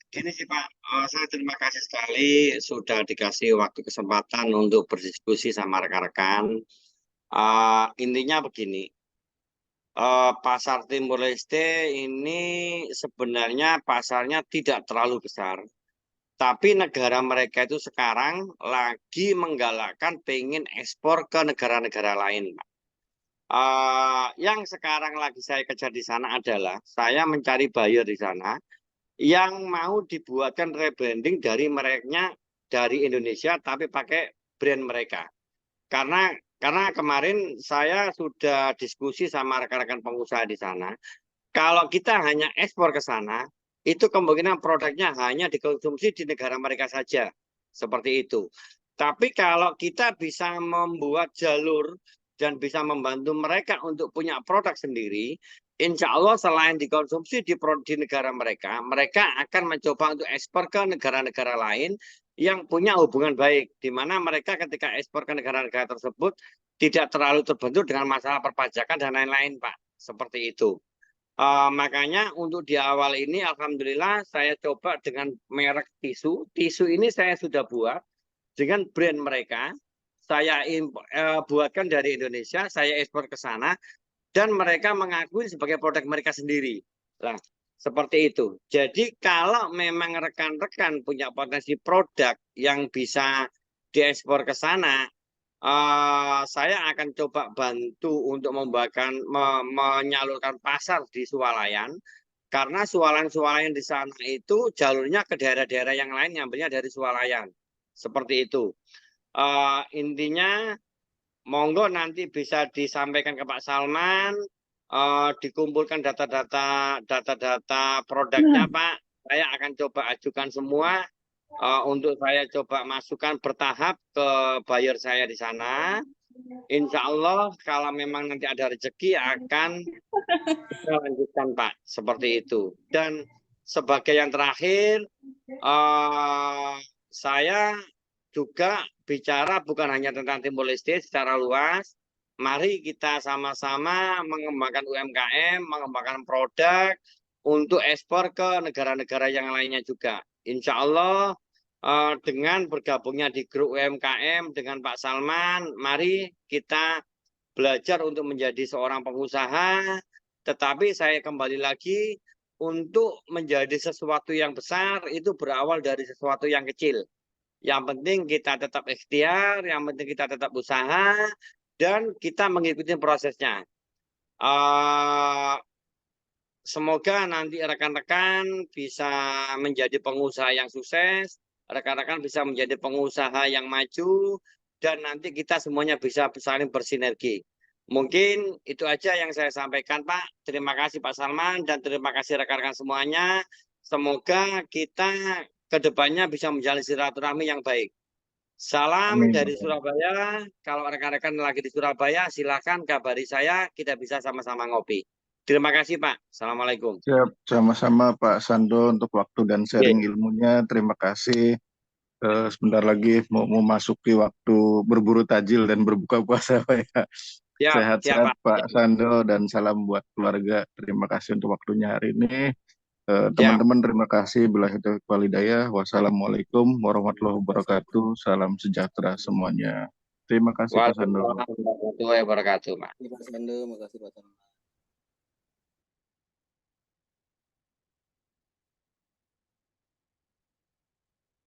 Gini sih Pak, saya terima kasih sekali sudah dikasih waktu kesempatan untuk berdiskusi sama rekan-rekan. Intinya begini, pasar Timor Leste ini sebenarnya pasarnya tidak terlalu besar. Tapi negara mereka itu sekarang lagi menggalakkan pengen ekspor ke negara-negara lain, Pak. Yang sekarang lagi saya kejar di sana adalah saya mencari buyer di sana yang mau dibuatkan rebranding dari mereknya dari Indonesia tapi pakai brand mereka. Karena kemarin saya sudah diskusi sama rekan-rekan pengusaha di sana. Kalau kita hanya ekspor ke sana, itu kemungkinan produknya hanya dikonsumsi di negara mereka saja. Seperti itu. Tapi kalau kita bisa membuat jalur dan bisa membantu mereka untuk punya produk sendiri, insya Allah selain dikonsumsi di negara mereka, mereka akan mencoba untuk ekspor ke negara-negara lain yang punya hubungan baik. Di mana mereka ketika ekspor ke negara-negara tersebut tidak terlalu terbentur dengan masalah perpajakan dan lain-lain, Pak. Seperti itu. Makanya untuk di awal ini alhamdulillah saya coba dengan merek tisu. Tisu ini saya sudah buat dengan brand mereka. Saya buatkan dari Indonesia, saya ekspor ke sana dan mereka mengakui sebagai produk mereka sendiri. Nah, seperti itu. Jadi kalau memang rekan-rekan punya potensi produk yang bisa diekspor ke sana, saya akan coba bantu untuk menyalurkan pasar di Swalayan karena Swalayan di sana itu jalurnya ke daerah-daerah yang lain ngambilnya dari Swalayan seperti itu. Intinya monggo nanti bisa disampaikan ke Pak Salman, dikumpulkan data-data produknya Pak. Saya akan coba ajukan semua. untuk saya coba masukkan bertahap ke buyer saya di sana. Insya Allah kalau memang nanti ada rezeki akan kita lanjutkan Pak, seperti itu. Dan sebagai yang terakhir, saya juga bicara bukan hanya tentang Timor Leste secara luas. Mari kita sama-sama mengembangkan UMKM, mengembangkan produk untuk ekspor ke negara-negara yang lainnya juga. Insya Allah dengan bergabungnya di grup UMKM dengan Pak Salman, mari kita belajar untuk menjadi seorang pengusaha, tetapi saya kembali lagi untuk menjadi sesuatu yang besar itu berawal dari sesuatu yang kecil. Yang penting kita tetap ikhtiar, yang penting kita tetap usaha, dan kita mengikuti prosesnya. Semoga nanti rekan-rekan bisa menjadi pengusaha yang sukses, rekan-rekan bisa menjadi pengusaha yang maju, dan nanti kita semuanya bisa saling bersinergi. Mungkin itu aja yang saya sampaikan, Pak. Terima kasih Pak Salman, dan terima kasih rekan-rekan semuanya. Semoga kita ke depannya bisa menjalin silaturahmi yang baik. Salam Amin. dari Surabaya. Kalau rekan-rekan lagi di Surabaya, silakan kabari saya, kita bisa sama-sama ngopi. Terima kasih Pak. Assalamualaikum. Siap, sama-sama Pak Sando untuk waktu dan sharing ilmunya. Terima kasih. Sebentar lagi mau memasuki waktu berburu tajil dan berbuka puasa Pak ya. Sehat-sehat Pak Sando dan salam buat keluarga. Terima kasih untuk waktunya hari ini. Teman-teman terima kasih. Billahi taufiq wal hidayah. Wassalamualaikum warahmatullahi wabarakatuh. Salam sejahtera semuanya. Terima kasih Pak Sando. Waalaikumsalam warahmatullahi wabarakatuh, Pak. Terima kasih Pak Sando, makasih Pak Salman.